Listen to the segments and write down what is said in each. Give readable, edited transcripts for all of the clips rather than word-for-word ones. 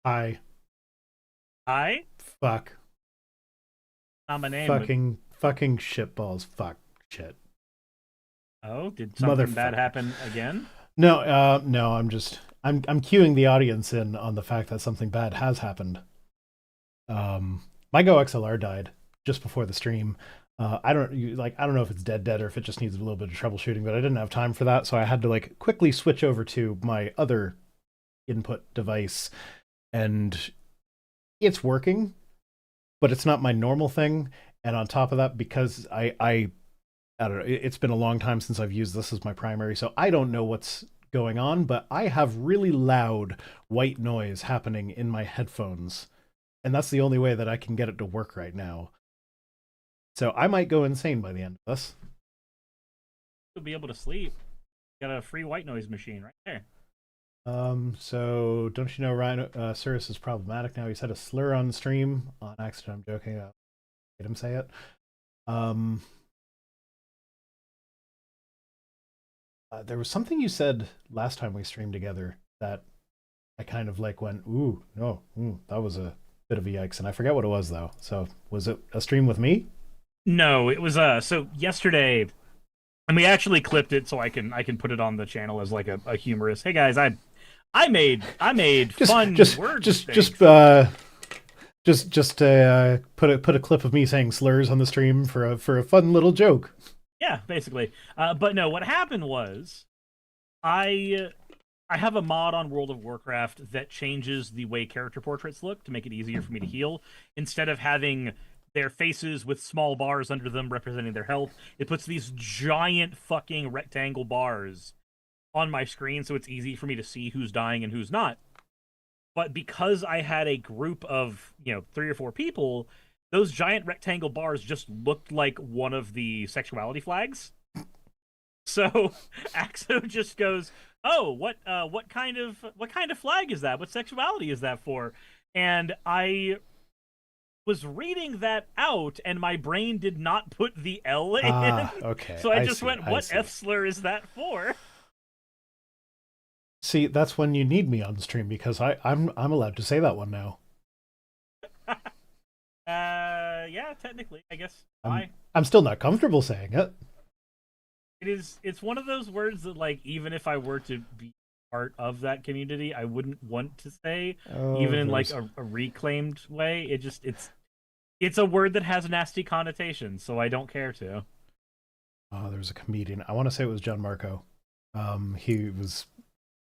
Hi. Hi? Fuck. Not my name, but Fucking shitballs. Fuck. Shit. oh, did something bad Motherfucker. happen again? No, I'm cueing the audience in on the fact that something bad has happened. My Go XLR died just before the stream. I don't know if it's dead or if it just needs a little bit of troubleshooting, but I didn't have time for that, so I had to like quickly switch over to my other input device, and it's working, but it's not my normal thing. And on top of that, because I don't know, it's been a long time since I've used this as my primary, so I don't know what's going on, but I have really loud white noise happening in my headphones, and that's the only way that I can get it to work right now. So I might go insane by the end of this. You'll be able to sleep. Got a free white noise machine right there. So don't you know Rhino Cirrus is problematic now? He said a slur on stream on accident. I'm joking. I made him say it. Um, there was something you said last time we streamed together that I kind of like went, ooh, no, that was a bit of a yikes, and I forget what it was though. So was it a stream with me? No, it was so yesterday, and we actually clipped it so I can put it on the channel as like a humorous. Hey guys, I made Just, fun just, word just, mistakes. just, uh, just put a clip of me saying slurs on the stream for a fun little joke. Yeah, basically. But no, what happened was I I have a mod on World of Warcraft that changes the way character portraits look to make it easier for me to heal. Instead of having their faces with small bars under them representing their health, it puts these giant fucking rectangle bars on my screen so it's easy for me to see who's dying and who's not. But because I had a group of, 3 or 4 people, those giant rectangle bars just looked like one of the sexuality flags. So Axo just goes, "Oh, what kind of flag is that? What sexuality is that for?" And I was reading that out, and my brain did not put the L in, Ah, okay, so I I just see, went, I "What see. F slur is that for?" See, that's when you need me on stream because I'm allowed to say that one now. Yeah, technically, I guess. I'm Why? I'm still not comfortable saying it. It's one of those words that, like, even if I were to be part of that community, I wouldn't want to say, Oh, even in like there's a reclaimed way. It's a word that has nasty connotations, so I don't care to. there's a comedian. I want to say it was John Marco. He was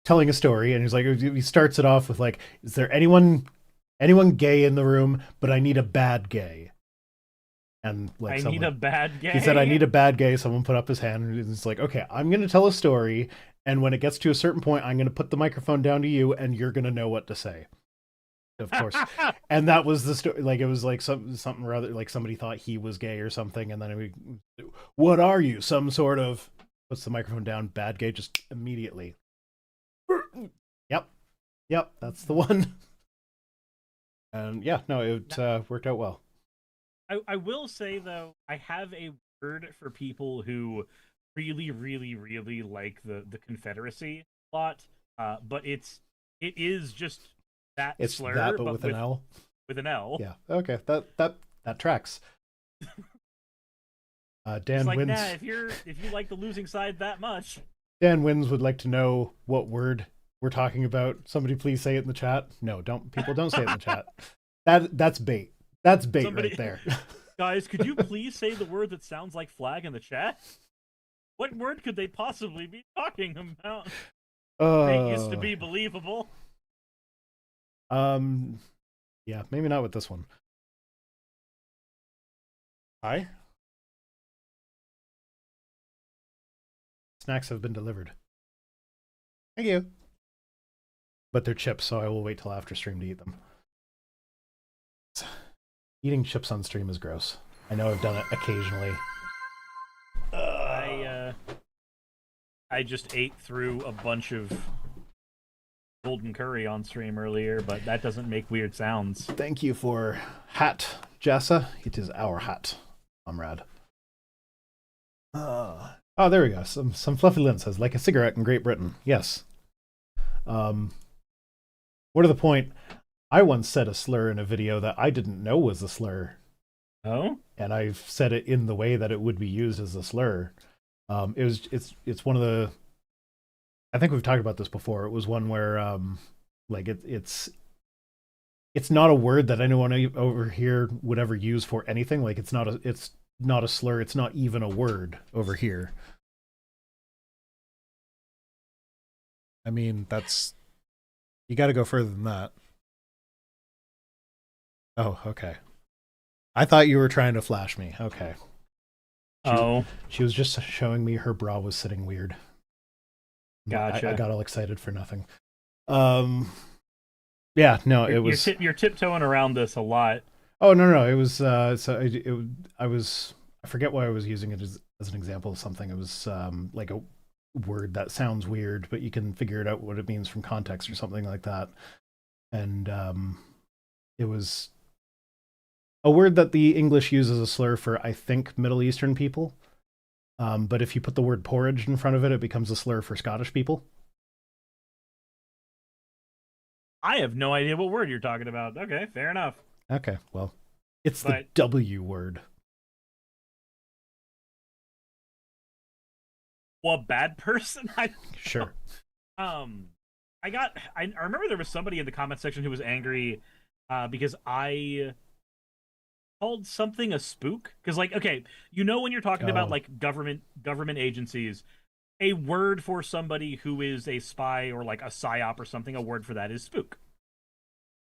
telling a story, and he's like, he starts it off with like, "Is there anyone gay in the room? But I need a bad gay." And like I need someone a bad he said, "I gay. need a bad gay." Someone put up his hand, and it's like, "Okay, I'm going to tell a story, and when it gets to a certain point, I'm going to put the microphone down to you, and you're going to know what to say." Of course. And that was the story. Like it was like something rather like somebody thought he was gay or something, and then what are you? Some sort of puts the microphone down, bad gay, just immediately. Yep, yep, that's the one. And yeah, no, it worked out well. I will say though, I have a word for people who really, really, really like the Confederacy a lot. But it is just that It's that, slur, but but with an with L. an L. Yeah, okay, that tracks. It's Dan like, nah, wins. if you like the losing side that much, Dan wins would like to know what word we're talking about. Somebody please say it in the chat. No, don't people don't say it in the chat. That's bait. That's bait right somebody, there. guys, could you please say the word that sounds like flag in the chat? What word could they possibly be talking about? Bait is to uh be believable. um yeah, maybe not with this one. Hi. Snacks have been delivered. Thank you. But they're chips, so I will wait till after stream to eat them. Eating chips on stream is gross. I know I've done it occasionally. I I just ate through a bunch of golden curry on stream earlier, but that doesn't make weird sounds. Thank you for hat, Jessa. It is our hat, comrade. Oh, there we go. Some fluffy lint says like a cigarette in Great Britain. Yes. More to the point, I once said a slur in a video that I didn't know was a slur, Oh, and I've said it in the way that it would be used as a slur. It's one of the, I think we've talked about this before. It was one where like it's not a word that anyone over here would ever use for anything. Like it's not a slur. It's not even a word over here. I mean, that's, you got to go further than that. Oh, okay. I thought you were trying to flash me. Okay. She oh, she was just showing me her bra was sitting weird. I gotcha. got all excited for nothing. Um, yeah, no, it was. You're tiptoeing around this a lot. Oh no, it was. I was. I forget why I was using it as an example of something. It was like a word that sounds weird, but you can figure it out what it means from context or something like that. And it was a word that the English uses a slur for, I think, Middle Eastern people. But if you put the word porridge in front of it, it becomes a slur for Scottish people. I have no idea what word you're talking about. Okay, fair enough. Okay, well, it's the But W word. well, bad person. I Sure. um, I remember there was somebody in the comment section who was angry because I called something a spook. Because like, okay, you know when you're talking about Oh. like government agencies, a word for somebody who is a spy or like a psyop or something, a word for that is spook.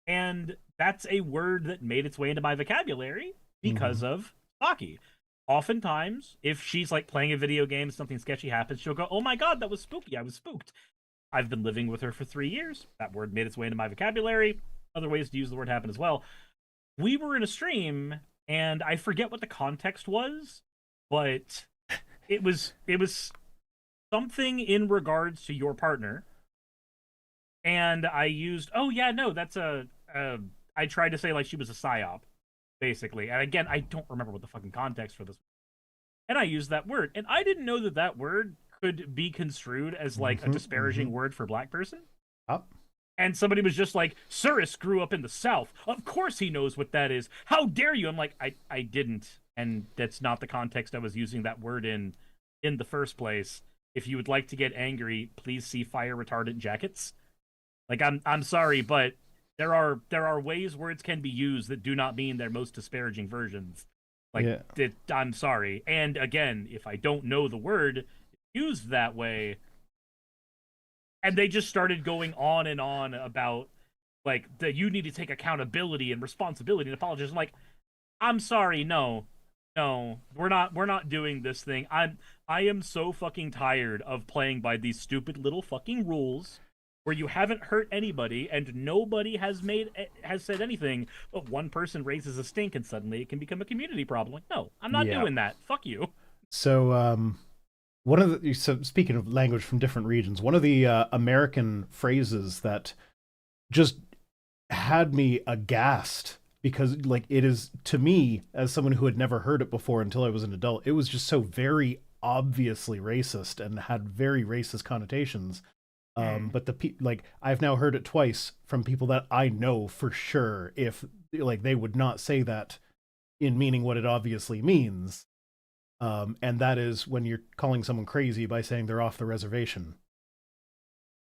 And that's a word that made its way into my vocabulary Mm-hmm. because of Saki. Oftentimes, if she's like playing a video game, something sketchy happens, she'll go, "Oh my god, that was spooky. I was spooked." I've been living with her for 3 years. That word made its way into my vocabulary. Other ways to use the word happen as well. We were in a stream, and I forget what the context was, but it was something in regards to your partner, and I used, oh yeah, no, that's a I tried to say like she was a psyop, basically. And again, I don't remember what the fucking context for this. And I used that word, and I didn't know that that word could be construed as like a Mm-hmm. Mm-hmm. disparaging word for black person. Up. And somebody was just like, Cirrus grew up in the South. Of course he knows what that is. How dare you? I'm like, I didn't. And that's not the context I was using that word in the first place. If you would like to get angry, please see fire retardant jackets. Like I'm sorry, but there are ways words can be used that do not mean their most disparaging versions. Like Yeah. I'm sorry. And again, if I don't know the word used that way, and they just started going on about like that you need to take accountability and responsibility and apologize. I'm like, I'm sorry, no. No, we're not doing this thing. I am so fucking tired of playing by these stupid little fucking rules where you haven't hurt anybody and nobody has said anything, but one person raises a stink and suddenly it can become a community problem. Like, no, I'm not Yeah. doing that. Fuck you. So, one of the, so speaking of language from different regions, one of the American phrases that just had me aghast because, like, it is to me as someone who had never heard it before until I was an adult, it was just so very obviously racist and had very racist connotations. Mm. But like I've now heard it twice from people that I know for sure if like they would not say that in meaning what it obviously means. And that is when you're calling someone crazy by saying they're off the reservation.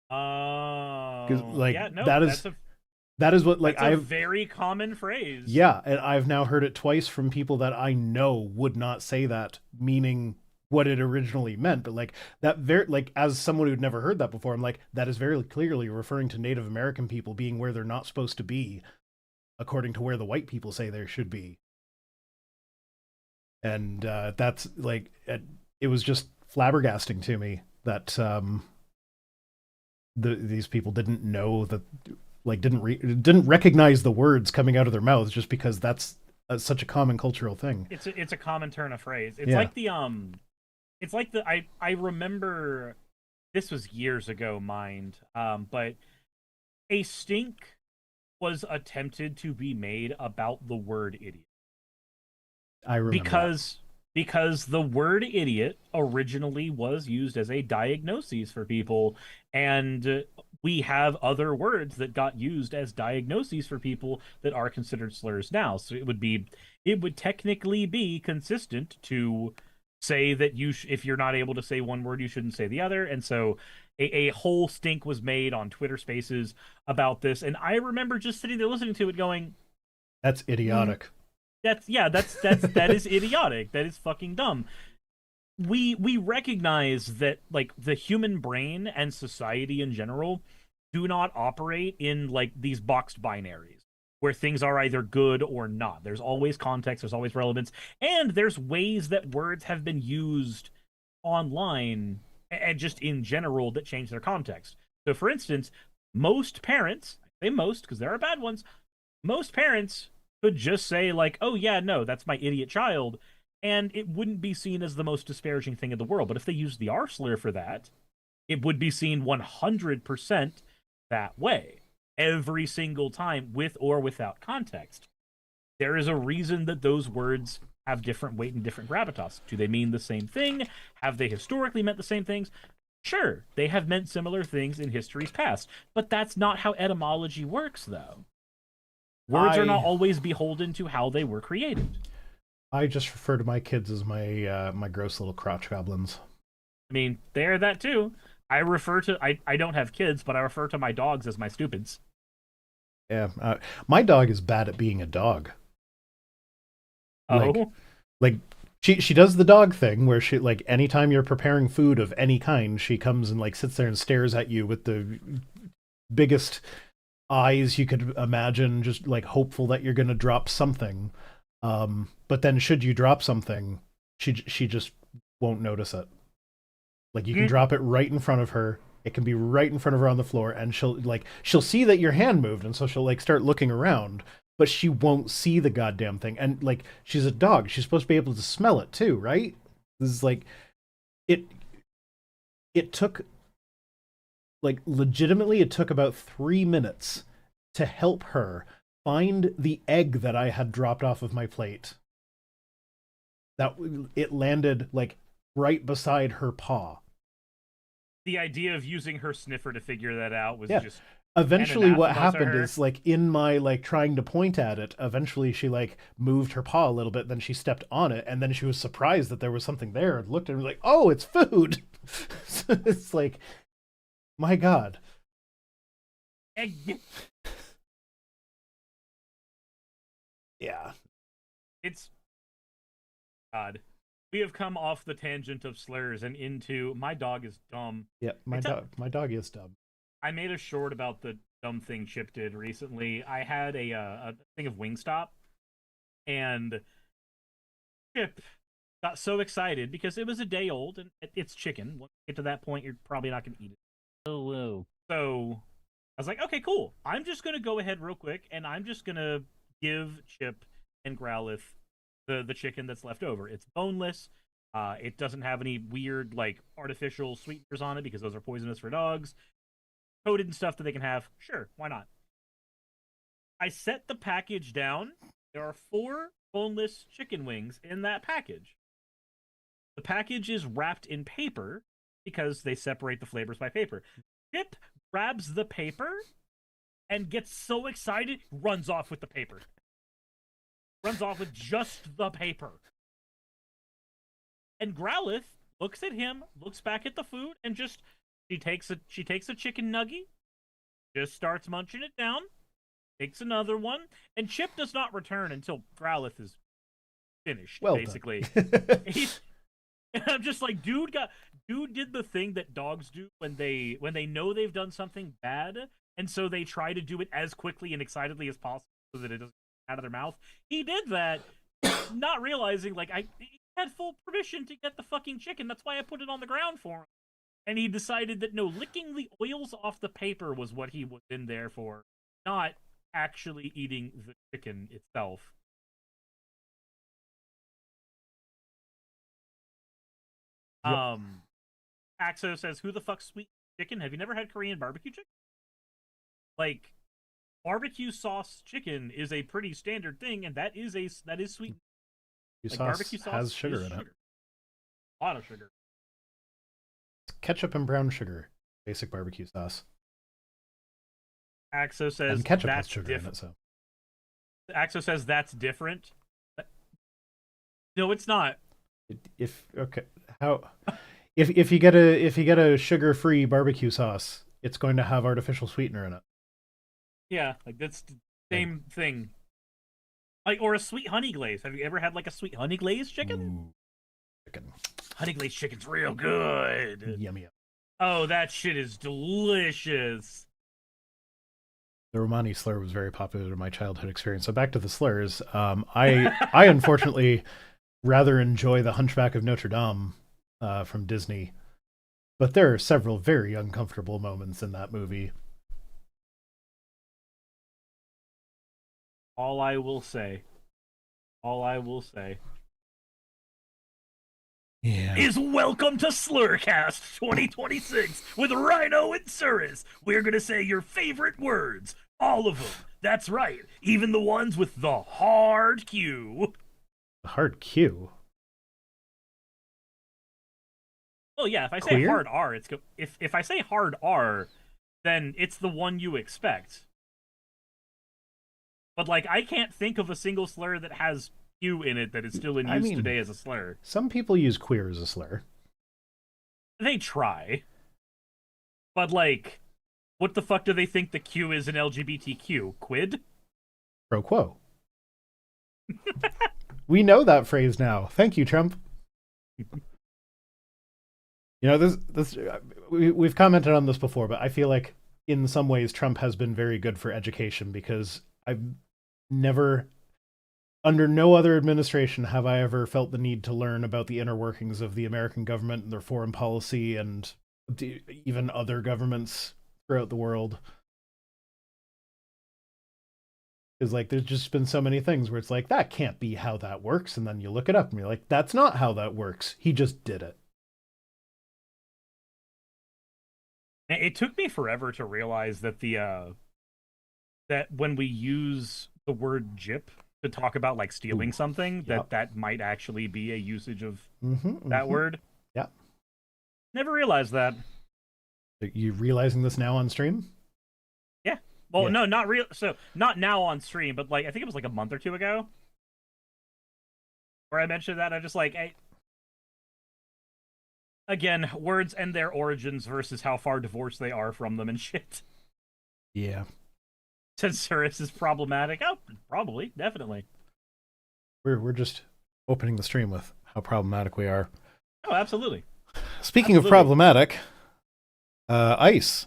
Because Oh, like yeah, no, that is what like that's a I've, very common phrase. yeah, and I've now heard it twice from people that I know would not say that meaning what it originally meant. But like that very like as someone who'd never heard that before, I'm like that is very clearly referring to Native American people being where they're not supposed to be according to where the white people say they should be. And that's like it was just flabbergasting to me that these people didn't know that, like didn't recognize the words coming out of their mouths just because that's such a common cultural thing. It's a common turn of phrase. Yeah, It's like the I remember this was years ago, mind. But a stink was attempted to be made about the word idiot I remember that. because because the word idiot originally was used as a diagnosis for people, and we have other words that got used as diagnoses for people that are considered slurs now. So it would technically be consistent to say that if you're not able to say one word, you shouldn't say the other. And so a whole stink was made on Twitter Spaces about this, and I remember just sitting there listening to it, going, That's idiotic. that is idiotic. That is fucking dumb. We recognize that like the human brain and society in general do not operate in like these boxed binaries where things are either good or not. There's always context, there's always relevance, and there's ways that words have been used online and just in general that change their context. So for instance, most parents, I say most because there are bad ones, most parents could just say like, "Oh yeah, no, that's my idiot child," and it wouldn't be seen as the most disparaging thing in the world. But if they use the R slur for that, it would be seen 100% that way every single time, with or without context. There is a reason that those words have different weight and different gravitas. Do they mean the same thing? Have they historically meant the same things? Sure, they have meant similar things in history's past, but that's not how etymology works, though. Words are not I always beholden to how they were created. I just refer to my kids as my gross little crotch goblins. I mean, they're that too. I don't have kids, but I refer to my dogs as my stupids. Yeah, my dog is bad at being a dog. Like Oh, like she does the dog thing where she like anytime you're preparing food of any kind, she comes and like sits there and stares at you with the biggest eyes you could imagine, just like hopeful that you're gonna drop something. But then should you drop something, she just won't notice it. Like you can mm, drop it right in front of her. It can be right in front of her on the floor, and she'll see that your hand moved, and so she'll like start looking around, but she won't see the goddamn thing. And like she's a dog, she's supposed to be able to smell it too, right? This is like it. It took like legitimately, it took about 3 minutes to help her find the egg that I had dropped off of my plate. That it landed like right beside her paw. the idea of using her sniffer to figure that out was Yeah. just an Eventually what anathema to happened her. is like in my like trying to point at it, eventually she like moved her paw a little bit, then she stepped on it, and then she was surprised that there was something there and looked at it and was like, oh, it's food. So it's like, my god. Egg. Yeah. It's God. We have come off the tangent of slurs and into my dog is dumb. Yeah, I tell my dog is dumb. I made a short about the dumb thing Chip did recently. I had a thing of Wingstop, and Chip got so excited because it was a day old and it's chicken. Once you get to that point, you're probably not going to eat it. Oh, whoa. So I was like, okay, cool. I'm just going to go ahead real quick and I'm just going to give Chip and Growlithe the chicken that's left over. It's boneless. It doesn't have any weird like artificial sweeteners on it because those are poisonous for dogs. Coated and stuff that they can have. Sure, why not? I set the package down. There are 4 boneless chicken wings in that package. The package is wrapped in paper because they separate the flavors by paper. Chip grabs the paper and gets so excited, runs off with the paper. Runs off with just the paper. And Growlithe looks at him, looks back at the food, and just she takes a chicken nugget, just starts munching it down, takes another one, and Chip does not return until Growlithe is finished. Well basically, done. he's. And I'm just like, dude did the thing that dogs do when they know they've done something bad, and so they try to do it as quickly and excitedly as possible so that it doesn't come out of their mouth. He did that, not realizing like he had full permission to get the fucking chicken. That's why I put it on the ground for him. And he decided that no, licking the oils off the paper was what he was in there for, not actually eating the chicken itself. Yep. Axo says, "Who the fuck's sweet chicken? Have you never had Korean barbecue chicken? Like, barbecue sauce chicken is a pretty standard thing, and that is sweet. Your Like sauce barbecue sauce has sugar is in it. sugar, a lot of sugar. Ketchup and brown sugar. Basic barbecue sauce. Axo And says ketchup has that's sugar in it, different. so Axo says that's different. No, it's not. if okay, how if you get a sugar-free barbecue sauce, it's going to have artificial sweetener in it. Yeah, like that's the Like, same thing. Like or a sweet honey glaze. Have you ever had like a sweet honey glaze chicken? ooh, chicken, Honey glazed chicken's real good. yummy. Oh, that shit is delicious. The Romani slur was very popular in my childhood experience. So back to the slurs. I unfortunately rather enjoy The Hunchback of Notre Dame from Disney, but there are several very uncomfortable moments in that movie. All I will say, all I will say, Yeah. is welcome to Slurcast 2026 with Rhino and Cirrus. We're gonna say your favorite words, all of them. That's right, even the ones with the hard Q. Hard Q. Well, yeah, if I say Queer? hard R, if I say hard R, then it's the one you expect. But like, I can't think of a single slur that has Q in it that is still in I use mean, today as a slur. some people use queer as a slur. They try, but like, what the fuck do they think the Q is in LGBTQ? Quid? Pro quo. We know that phrase now. Thank you, Trump. You know, we've commented on this before, but I feel like in some ways Trump has been very good for education because I've never, under no other administration, have I ever felt the need to learn about the inner workings of the American government and their foreign policy and even other governments throughout the world. Is like there's just been so many things where it's like that can't be how that works, and then you look it up and you're like, that's not how that works. He just did it. It took me forever to realize that that when we use the word "jip" to talk about like stealing Ooh, something, yep. that might actually be a usage of Mm-hmm, that mm-hmm. word. Yeah. Never realized that. Are you realizing this now on stream? Yeah. Well, Yeah. no, not real. So not now on stream, but like I think it was like a month or two ago where I mentioned that. I just like, hey, again, words and their origins versus how far divorced they are from them and shit. Yeah. Censurus is problematic. Oh, probably, definitely. We're just opening the stream with how problematic we are. Oh, absolutely. Speaking of Absolutely. problematic, ICE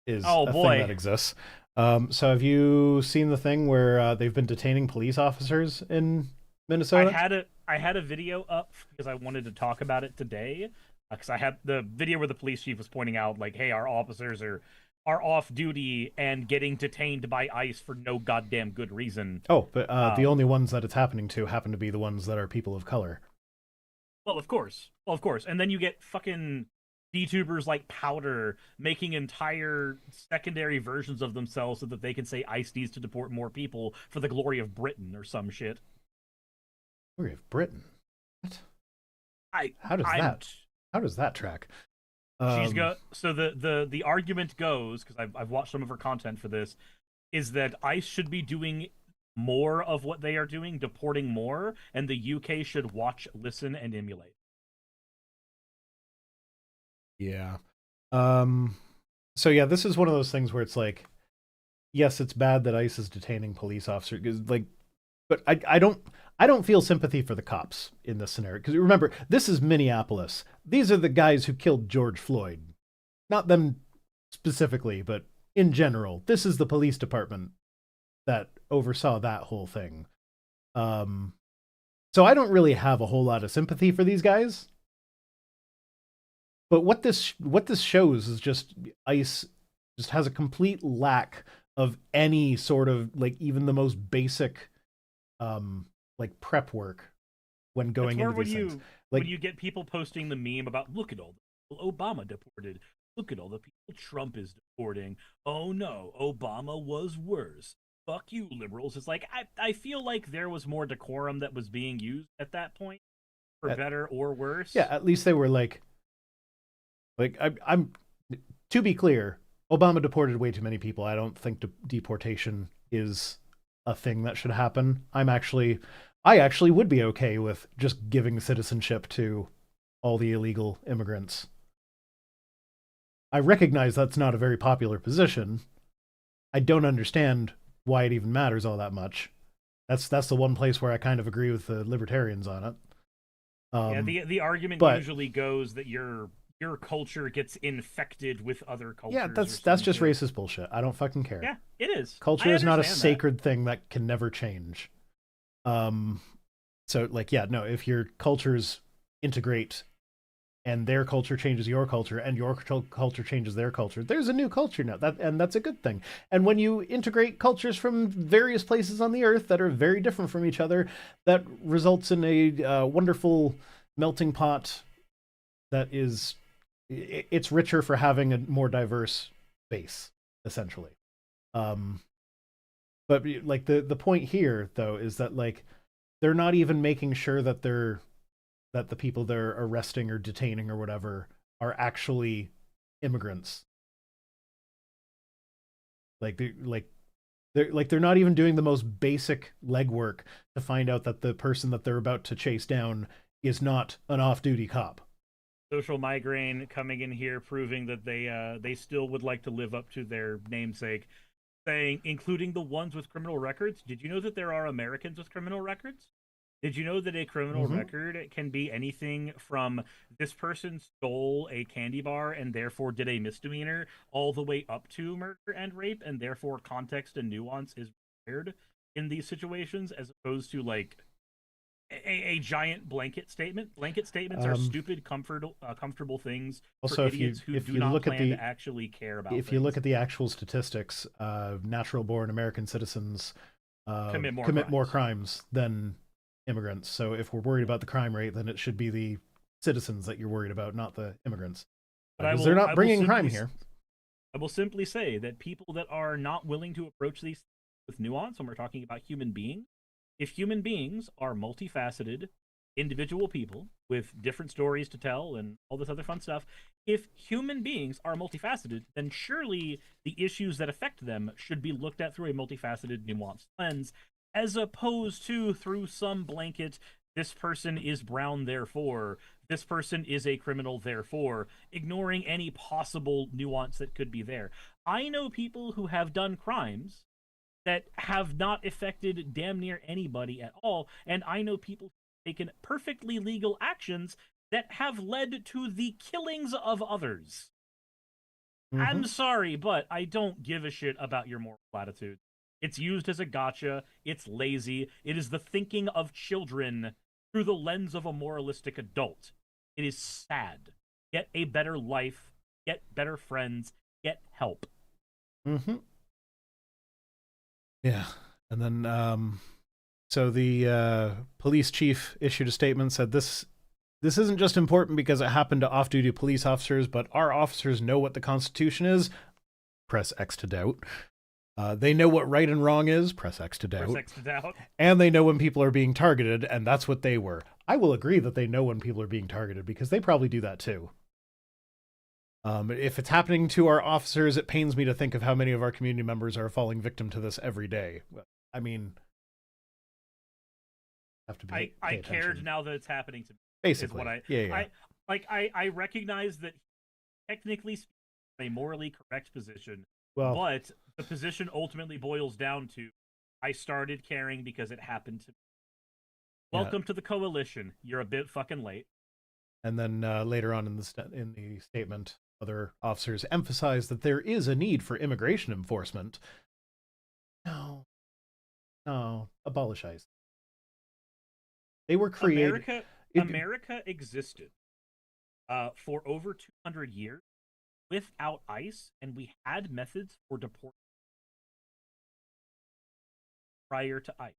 is Oh a thing boy. that exists. So have you seen the thing where they've been detaining police officers in Minnesota? I had a video up because I wanted to talk about it today. Because I had the video where the police chief was pointing out, like, hey, our officers are off duty and getting detained by ICE for no goddamn good reason. Oh, but the Um, only ones that it's happening to happen to be the ones that are people of color. well, of course. Well, of course. And then you get fucking VTubers like Powder making entire secondary versions of themselves so that they can say ICE needs to deport more people for the glory of Britain or some shit. Glory of Britain. What? I How does I'm that? How does that track? She's got so the argument goes because I've watched some of her content for this is that ICE should be doing more of what they are doing, deporting more, and the UK should watch, listen, and emulate. Yeah. Um. So yeah, this is one of those things where it's like, yes, it's bad that ICE is detaining police officers. Like, but I don't feel sympathy for the cops in this scenario because remember, this is Minneapolis. These are the guys who killed George Floyd, not them specifically, but in general. This is the police department that oversaw that whole thing. Um, so I don't really have a whole lot of sympathy for these guys. But what this shows is just ICE just has a complete lack of any sort of like even the most basic like prep work when That's going where into these things. when Like you get people posting the meme about look at all the people Obama deported, look at all the people Trump is deporting. Oh no, Obama was worse. Fuck you, liberals. It's like I feel like there was more decorum that was being used at that point, for at, better or worse. yeah, at least they were like I'm to be clear, Obama deported way too many people. I don't think deportation is a thing that should happen. I actually would be okay with just giving citizenship to all the illegal immigrants. I recognize that's not a very popular position. I don't understand why it even matters all that much. That's the one place where I kind of agree with the libertarians on it. Yeah, Um, the argument but usually goes that your culture gets infected with other yeah, cultures or that's some just shit. racist bullshit. I don't fucking care. Yeah, it is. I Culture is not a understand that. sacred thing that can never change. Um, so like, yeah, no, if your cultures integrate and their culture changes your culture and your culture changes their culture, there's a new culture now. That's a good thing. And when you integrate cultures from various places on the earth that are very different from each other, that results in a wonderful melting pot that is it's richer for having a more diverse base, essentially. Um, but like the point here though is that like they're not even making sure that the people they're arresting or detaining or whatever are actually immigrants. They're not even doing the most basic legwork to find out that the person that they're about to chase down is not an off-duty cop. Social migraine coming in here, proving that they still would like to live up to their namesake, saying including the ones with criminal records. Did you know that there are Americans with criminal records? Did you know that a criminal Mm-hmm. record can be anything from this person stole a candy bar and therefore did a misdemeanor all the way up to murder and rape, and therefore context and nuance is required in these situations as opposed to like a giant blanket statement. Blanket statements are Um, stupid, comfortable things for Also, idiots who if do you not look at plan the to actually care about if you look things. at the actual statistics, natural-born American citizens Commit more commit more crimes. crimes than immigrants. So if we're worried about the crime rate, then it should be the citizens that you're worried about, not the immigrants, But I because they're will not I will bringing crime simply here. I will simply say that people that are not willing to approach these with nuance when we're talking about human beings, if human beings are multifaceted, individual people with different stories to tell and all this other fun stuff, if human beings are multifaceted, then surely the issues that affect them should be looked at through a multifaceted, nuanced lens, as opposed to through some blanket, this person is brown, therefore, this person is a criminal, therefore, ignoring any possible nuance that could be there. I know people who have done crimes that have not affected damn near anybody at all, and I know people who've taken perfectly legal actions that have led to the killings of others. Mm-hmm. I'm sorry, but I don't give a shit about your moral attitude. It's used as a gotcha. It's lazy. It is the thinking of children through the lens of a moralistic adult. It is sad. Get a better life. Get better friends. Get help. Mm-hmm. Yeah, and then so the police chief issued a statement said this isn't just important because it happened to off-duty police officers, but our officers know what the Constitution is. Press X to doubt. They know what right and wrong is. Press X to For doubt. sex to doubt. And they know when people are being targeted, and that's what they were. I will agree that they know when people are being targeted because they probably do that too. If it's happening to our officers, it pains me to think of how many of our community members are falling victim to this every day. I mean, have to I pay cared attention. now that it's happening to me is what Basically, yeah, yeah. I recognize that technically speaking, a morally correct position, Well, but the position ultimately boils down to I started caring because it happened to me. yeah. Welcome to the coalition. You're a bit fucking late. And then later on in in the statement, other officers emphasize that there is a need for immigration enforcement. No, no, abolish ICE. They were created. America It, America existed for over 200 years without ICE, and we had methods for deporting prior to ICE.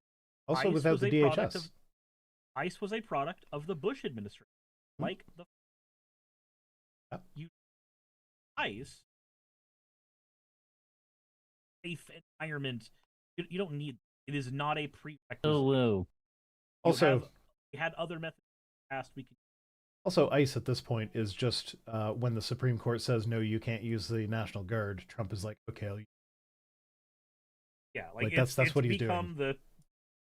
also, ICE without was the a product of DHS. ICE was a product of the Bush administration. Hmm? Like the Yeah. you ICE safe environment, you don't need it is not a prerequisite. Hello. You Also, have we had other methods in the past we could Also, ICE at this point is just when the Supreme Court says no, you can't use the National Guard. Trump is like, okay, Yeah, like like that's it's what he's doing. become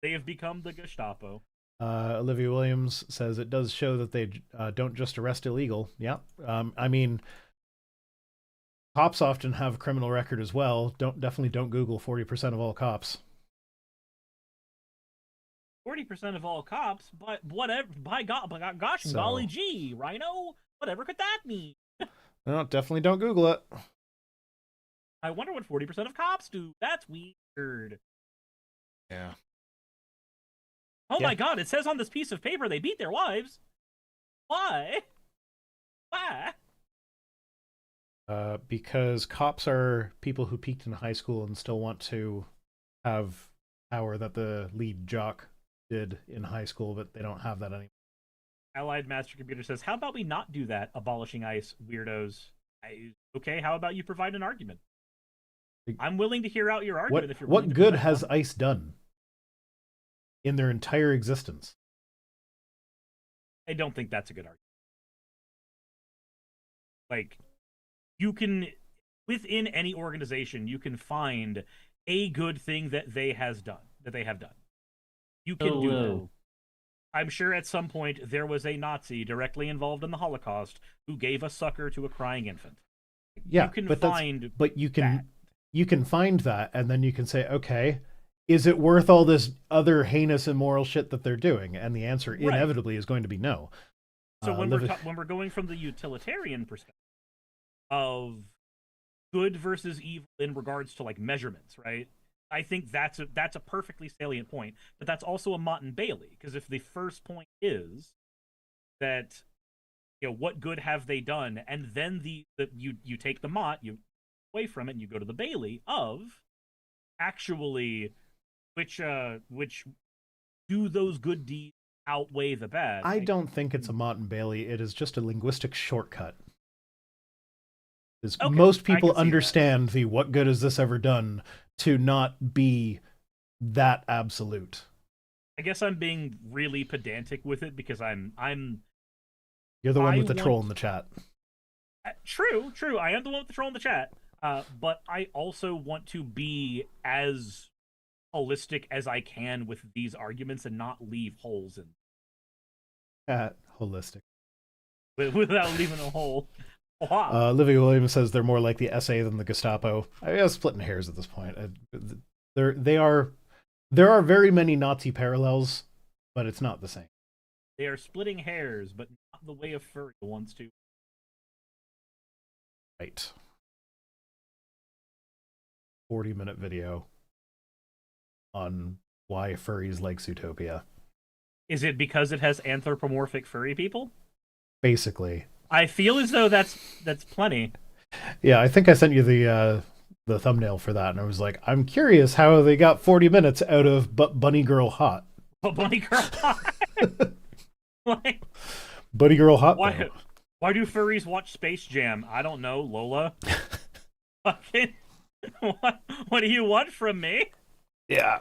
they have become the Gestapo. Olivia Williams says it does show that they don't just arrest illegal. Yeah, I mean, cops often have a criminal record as well. Definitely don't Google 40% of all cops. 40% of all cops, but whatever. By gosh and golly So, gee, Rhino, whatever could that mean? no, definitely don't Google it. I wonder what 40% of cops do. That's weird. Yeah. Oh Yeah. my god, it says on this piece of paper they beat their wives. Why? Why? Because cops are people who peaked in high school and still want to have power that the lead jock did in high school, but they don't have that anymore. Allied Master Computer says, how about we not do that, abolishing ICE, weirdos? Okay, how about you provide an argument? I'm willing to hear out your argument if you're willing What to good present has one. ICE done in their entire existence? I don't think that's a good argument. Like, you can, within any organization, you can find a good thing that they have done. You can do that. Oh, I'm sure at some point there was a Nazi directly involved in the Holocaust who gave a sucker to a crying infant. Yeah, You can but find you that. can find that, and then you can say, okay, is it worth all this other heinous immoral shit that they're doing? And the answer Right. inevitably is going to be no. So when we're going from the utilitarian perspective of good versus evil in regards to like measurements, right? I think that's a perfectly salient point, but that's also a Mott and Bailey, because if the first point is that what good have they done, and then you take the Mott, you away from it, and you go to the Bailey of actually which do those good deeds outweigh the bad? I don't think it's a Mott and Bailey. It is just a linguistic shortcut. Okay, most I people can see that. understand the what good has this ever done to not be that absolute. I guess I'm being really pedantic with it because You're the one with the want troll in the chat. true. I am the one with the troll in the chat, but I also want to be as holistic as I can with these arguments and not leave holes in Holistic. without leaving a hole. Wow. Olivia Williams says they're more like the SA than the Gestapo. I guess splitting hairs at this point. There are very many Nazi parallels, but it's not the same. They are splitting hairs, but not the way a furry wants to. Right. 40-minute video on why furries like Zootopia. Is it because it has anthropomorphic furry people? Basically. I feel as though that's plenty. Yeah, I think I sent you the thumbnail for that, and I was like, I'm curious how they got 40 minutes out of Bunny Girl Hot. But Bunny Girl Hot. Like, Bunny Girl Hot. Why do furries watch Space Jam? I don't know, Lola. Fucking what do you want from me? Yeah.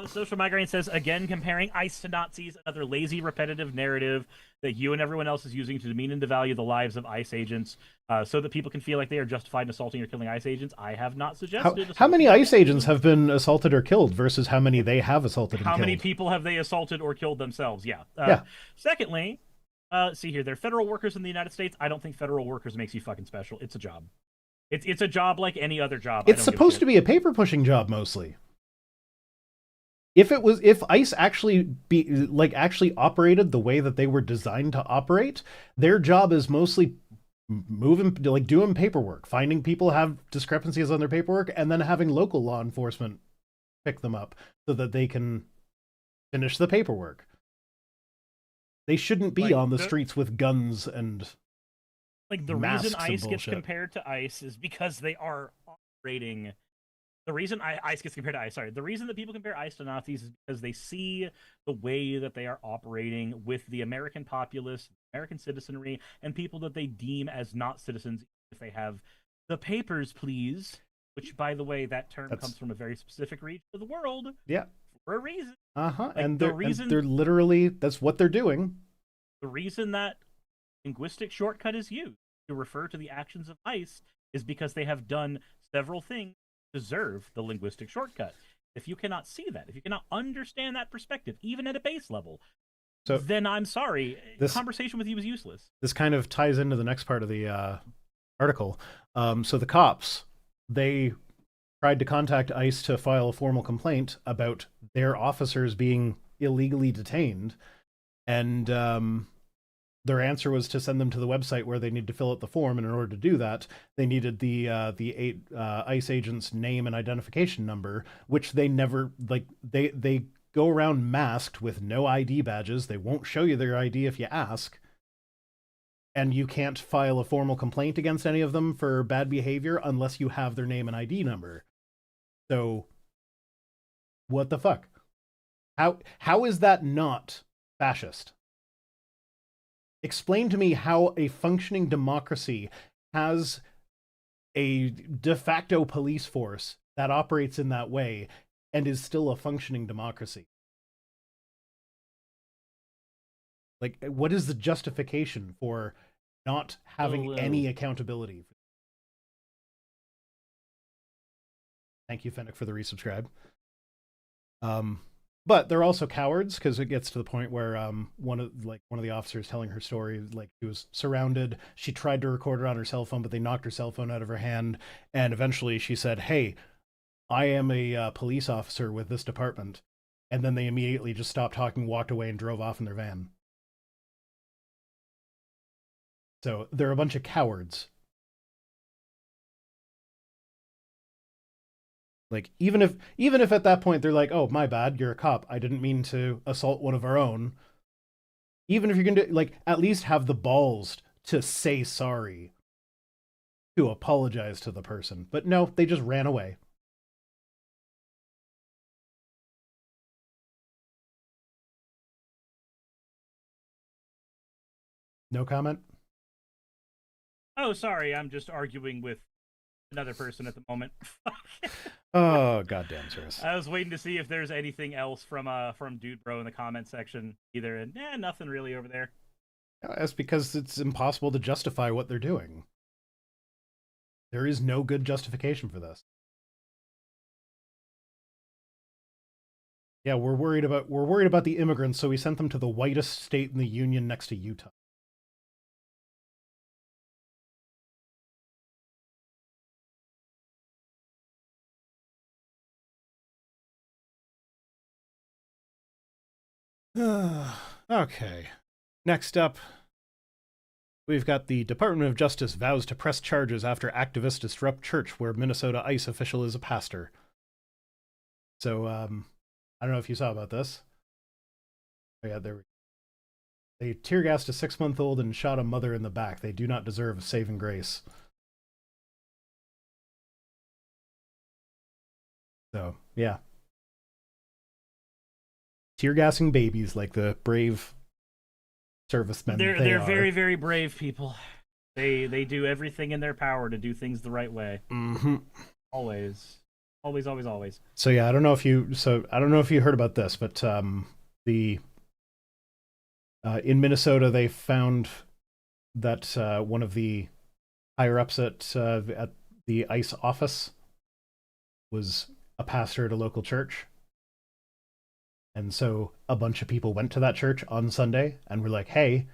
Social Migraine says, again, comparing ICE to Nazis, another lazy, repetitive narrative that you and everyone else is using to demean and devalue the lives of ICE agents so that people can feel like they are justified in assaulting or killing ICE agents. I have not suggested. How many ICE agents have been assaulted or killed versus how many they have assaulted and How killed? many people have they assaulted or killed themselves? Yeah. Yeah. Secondly, see here, they're federal workers in the United States. I don't think federal workers makes you fucking special. It's a job. It's a job like any other job. It's supposed to be a paper pushing job mostly. If ICE actually operated the way that they were designed to operate, their job is mostly moving, like doing paperwork, finding people have discrepancies on their paperwork, and then having local law enforcement pick them up so that they can finish the paperwork. They shouldn't be on the streets with guns and like the masks reason ICE and gets bullshit. compared to ICE is because they are operating. The reason ICE gets compared to ICE, the reason that people compare ICE to Nazis is because they see the way that they are operating with the American populace, American citizenry, and people that they deem as not citizens if they have the papers, please. Which, by the way, that term comes from a very specific region of the world. Yeah. For a reason. Uh-huh. Like, and they're literally, that's what they're doing. The reason that linguistic shortcut is used to refer to the actions of ICE is because they have done several things to deserve the linguistic shortcut. If you cannot see that, if you cannot understand that perspective, even at a base level, So then I'm sorry, this conversation with you is useless. this kind of ties into the next part of the article. So the cops, they tried to contact ICE to file a formal complaint about their officers being illegally detained, and their answer was to send them to the website where they need to fill out the form. And in order to do that, they needed the eight ICE agents' name and identification number, which they never like. They go around masked with no ID badges. They won't show you their ID if you ask. And you can't file a formal complaint against any of them for bad behavior unless you have their name and ID number. So, what the fuck? How is that not fascist? Explain to me how a functioning democracy has a de facto police force that operates in that way and is still a functioning democracy. Like, what is the justification for not having any accountability? Thank you, Fennec, for the resubscribe. But they're also cowards because it gets to the point where one of the officers telling her story, like she was surrounded. She tried to record it on her cell phone, but they knocked her cell phone out of her hand. And eventually, she said, "Hey, I am a police officer with this department." And then they immediately just stopped talking, walked away, and drove off in their van. So they're a bunch of cowards. Like even if at that point they're like, "Oh, my bad, you're a cop. I didn't mean to assault one of our own." Even if you're going to like at least have the balls to say sorry, to apologize to the person. But no, they just ran away. No comment? Oh, sorry, I'm just arguing with another person at the moment. Oh, goddamn, Cirrus. I was waiting to see if there's anything else from Dude Bro in the comment section either, and nothing really over there. That's because it's impossible to justify what they're doing. There is no good justification for this. Yeah, we're worried about the immigrants, so we sent them to the whitest state in the union next to Utah. Okay. Next up, we've got the Department of Justice vows to press charges after activists disrupt church where Minnesota ICE official is a pastor. So, I don't know if you saw about this. Oh, yeah, there we go. They tear gassed a 6-month-old and shot a mother in the back. They do not deserve a saving grace. So, yeah. Tear gassing babies like the brave servicemen. They're very, very brave people. They do everything in their power to do things the right way. Mm-hmm. Always. Always, always, always. So yeah, I don't know if you heard about this, but the in Minnesota they found that one of the higher ups at the ICE office was a pastor at a local church. And so a bunch of people went to that church on Sunday and were like, "Hey,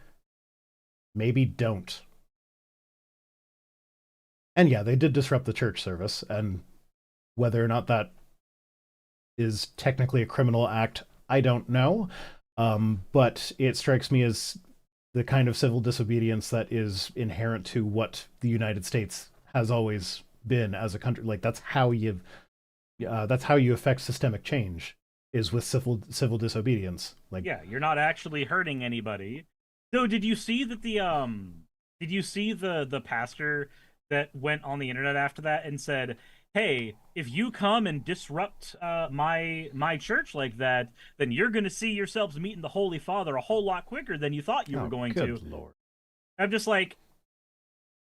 maybe don't." And yeah, they did disrupt the church service, and whether or not that is technically a criminal act, I don't know. But it strikes me as the kind of civil disobedience that is inherent to what the United States has always been as a country. Like that's how you affect systemic change, is with civil disobedience. Like, yeah, you're not actually hurting anybody. So did you see that the pastor that went on the internet after that and said, "Hey, if you come and disrupt my church like that, then you're going to see yourselves meeting the Holy Father a whole lot quicker than you thought you were going to." Lord. I'm just like,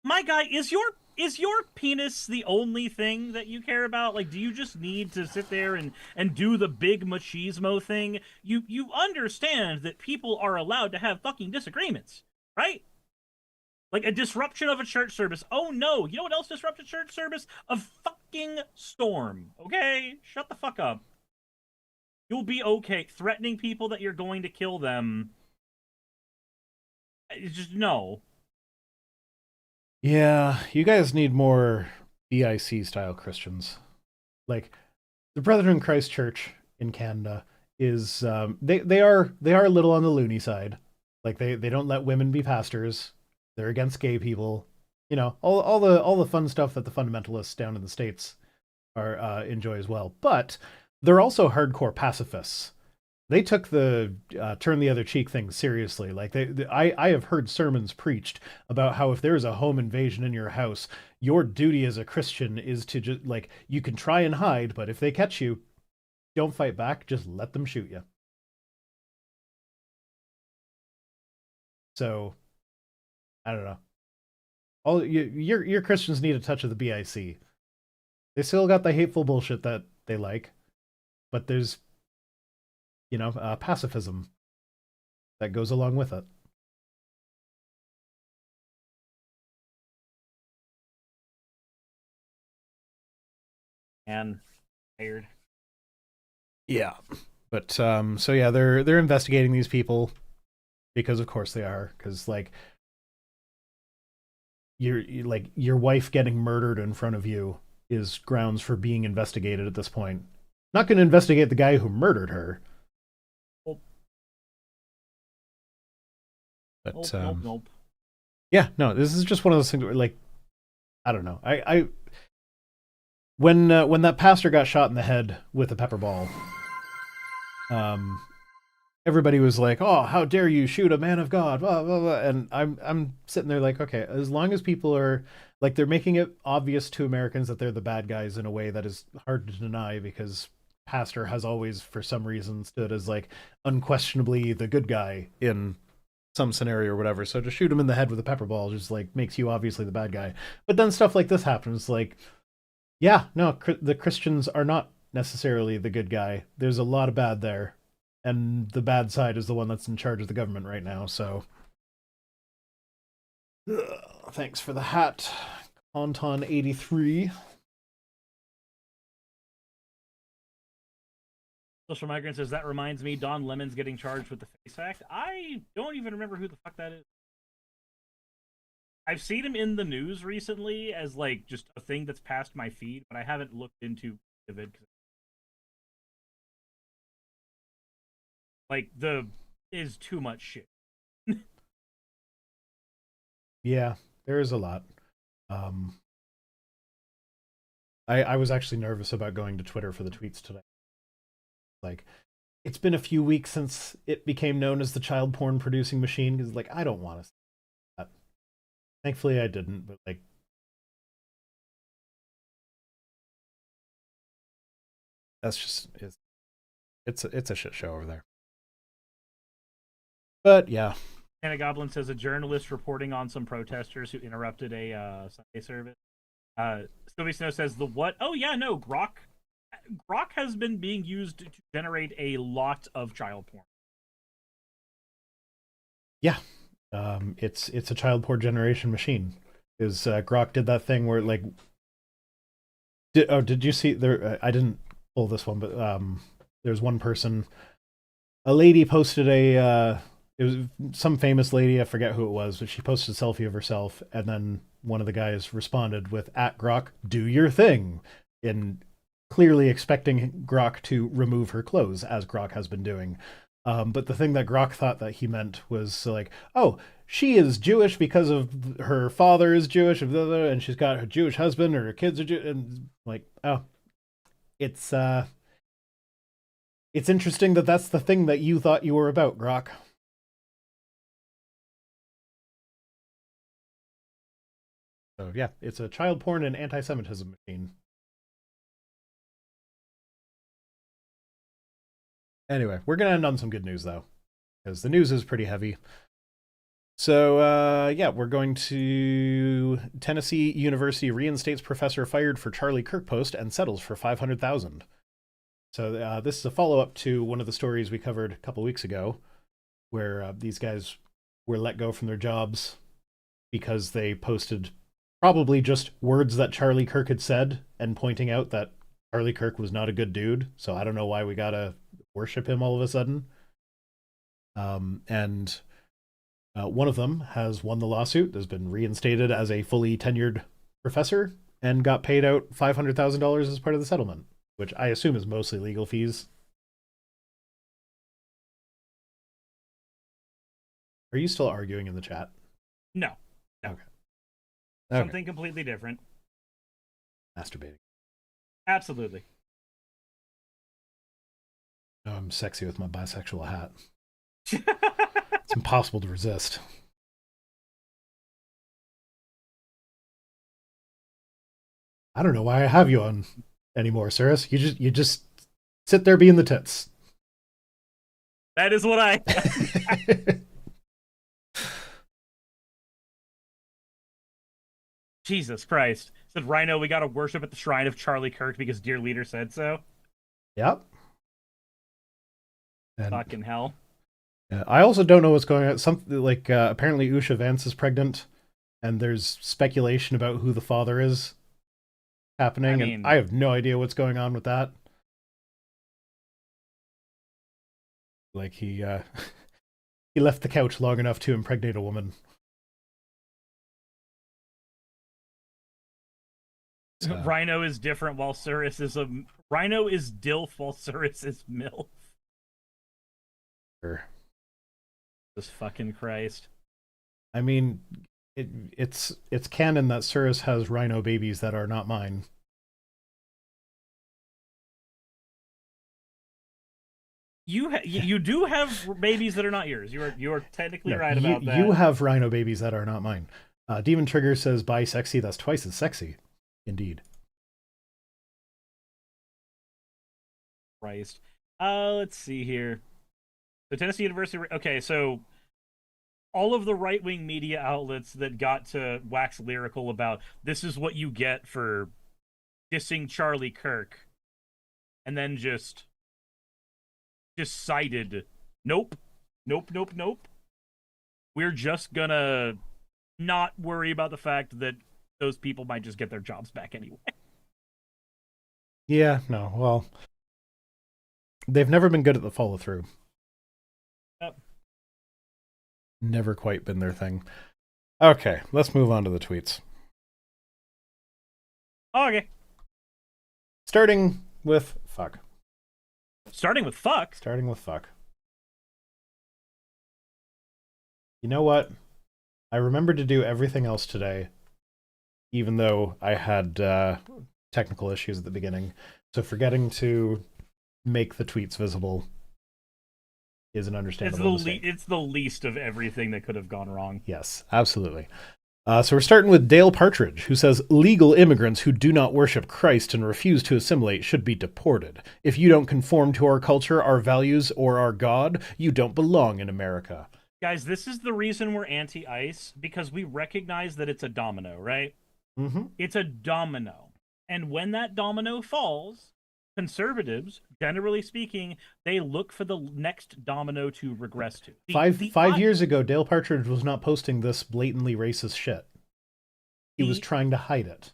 my guy, is your penis the only thing that you care about? Like, do you just need to sit there and do the big machismo thing? You understand that people are allowed to have fucking disagreements, right? Like a disruption of a church service. Oh no, you know what else disrupted church service? A fucking storm. Okay? Shut the fuck up. You'll be okay. Threatening people that you're going to kill them. It's just no. Yeah, you guys need more BIC style Christians. Like the Brethren in Christ Church in Canada is they are a little on the loony side. Like they don't let women be pastors. They're against gay people. You know, all the fun stuff that the fundamentalists down in the States are enjoy as well. But they're also hardcore pacifists. They took the turn the other cheek thing seriously. Like I have heard sermons preached about how if there is a home invasion in your house, your duty as a Christian is to just like you can try and hide, but if they catch you, don't fight back. Just let them shoot you. So I don't know. Your Christians need a touch of the BIC. They still got the hateful bullshit that they like, but there's pacifism that goes along with it. And tired. Yeah. But so yeah, they're investigating these people because of course they are, because like like your wife getting murdered in front of you is grounds for being investigated at this point. Not going to investigate the guy who murdered her. Nope. But Nope. yeah, no, this is just one of those things where like I don't know. I when that pastor got shot in the head with a pepper ball, um everybody was like, "Oh, how dare you shoot a man of God?" Blah, blah, blah. And I'm sitting there like, okay, as long as people are like they're making it obvious to Americans that they're the bad guys in a way that is hard to deny because pastor has always for some reason stood as like unquestionably the good guy in some scenario or whatever. So to shoot him in the head with a pepper ball just like makes you obviously the bad guy. But then stuff like this happens like yeah, no, the Christians are not necessarily the good guy. There's a lot of bad there, and the bad side is the one that's in charge of the government right now. So, thanks for the hat, Conton83. Social Migrant says that reminds me, Don Lemon's getting charged with the Face Act. I don't even remember who the fuck that is. I've seen him in the news recently as like just a thing that's passed my feed, but I haven't looked into it. Like the is too much shit. Yeah, there is a lot. Um, I was actually nervous about going to Twitter for the tweets today. Like, it's been a few weeks since it became known as the child porn producing machine because like I don't want to. Thankfully, I didn't, but like, that's just it's a shit show over there. But yeah, Anna Goblin says a journalist reporting on some protesters who interrupted a Sunday service. Sylvie Snow says the what? Oh yeah, no, Grok has been being used to generate a lot of child porn. yeah, it's a child porn generation machine. Is Grok did that thing where like did you see there? I didn't pull this one, but there's one person, a lady posted a it was some famous lady, I forget who it was, but she posted a selfie of herself, and then one of the guys responded with at Grok, do your thing, in clearly expecting Grok to remove her clothes, as Grok has been doing. But the thing that Grok thought that he meant was like, oh, she is Jewish because of her father is Jewish, and she's got her Jewish husband, or her kids are Jewish, and like, oh, it's it's interesting that that's the thing that you thought you were about, Grok. So yeah, it's a child porn and anti-Semitism machine. Anyway, we're gonna end on some good news though, because the news is pretty heavy. So yeah, we're going to Tennessee University reinstates professor fired for Charlie Kirk post and settles for $500,000. So this is a follow-up to one of the stories we covered a couple weeks ago, where these guys were let go from their jobs because they posted probably just words that Charlie Kirk had said and pointing out that Charlie Kirk was not a good dude. So I don't know why we gotta worship him all of a sudden. And one of them has won the lawsuit, has been reinstated as a fully tenured professor, and got paid out $500,000 as part of the settlement, which I assume is mostly legal fees. Are you still arguing in the chat? No. No. Okay. Something completely different. Masturbating. Absolutely. Oh, I'm sexy with my bisexual hat. It's impossible to resist. I don't know why I have you on anymore, Cirrus. You just sit there being the tits. That is what I. Jesus Christ. Said Rhino, we gotta worship at the shrine of Charlie Kirk because dear leader said so. Yep. And fucking hell. I also don't know what's going on. Something like apparently Usha Vance is pregnant, and there's speculation about who the father is happening, and I have no idea what's going on with that. Like he he left the couch long enough to impregnate a woman. So. Rhino is different while Cirrus is a Rhino is DILF while Cirrus is MILF. Sure. Jesus fucking Christ. I mean, it's canon that Cirrus has Rhino babies that are not mine. You do have babies that are not yours. You are technically right about that. You have Rhino babies that are not mine. Demon Trigger says bisexy. That's twice as sexy. Indeed. Christ. Let's see here. The Tennessee University. Okay, so all of the right-wing media outlets that got to wax lyrical about this is what you get for dissing Charlie Kirk, and then just decided, nope. We're just gonna not worry about the fact that those people might just get their jobs back anyway. Yeah, no, well, they've never been good at the follow-through. Yep. Never quite been their thing. Okay, let's move on to the tweets. Okay. Starting with fuck. Starting with fuck? Starting with fuck. You know what? I remembered to do everything else today, even though I had technical issues at the beginning. So forgetting to make the tweets visible is an understandable mistake. It's the least of everything that could have gone wrong. Yes, absolutely. So we're starting with Dale Partridge, who says, legal immigrants who do not worship Christ and refuse to assimilate should be deported. If you don't conform to our culture, our values, or our God, you don't belong in America. Guys, this is the reason we're anti-ICE, because we recognize that it's a domino, right? Mm-hmm. It's a domino. And when that domino falls, conservatives, generally speaking, they look for the next domino to regress to. Five years ago, Dale Partridge was not posting this blatantly racist shit. He was trying to hide it.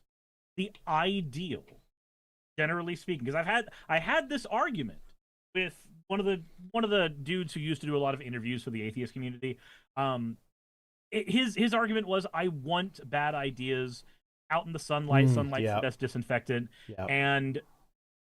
The ideal, generally speaking, because I had this argument with one of the dudes who used to do a lot of interviews for the atheist community. His argument was, I want bad ideas out in the sunlight. Sunlight's the best disinfectant. Yep. And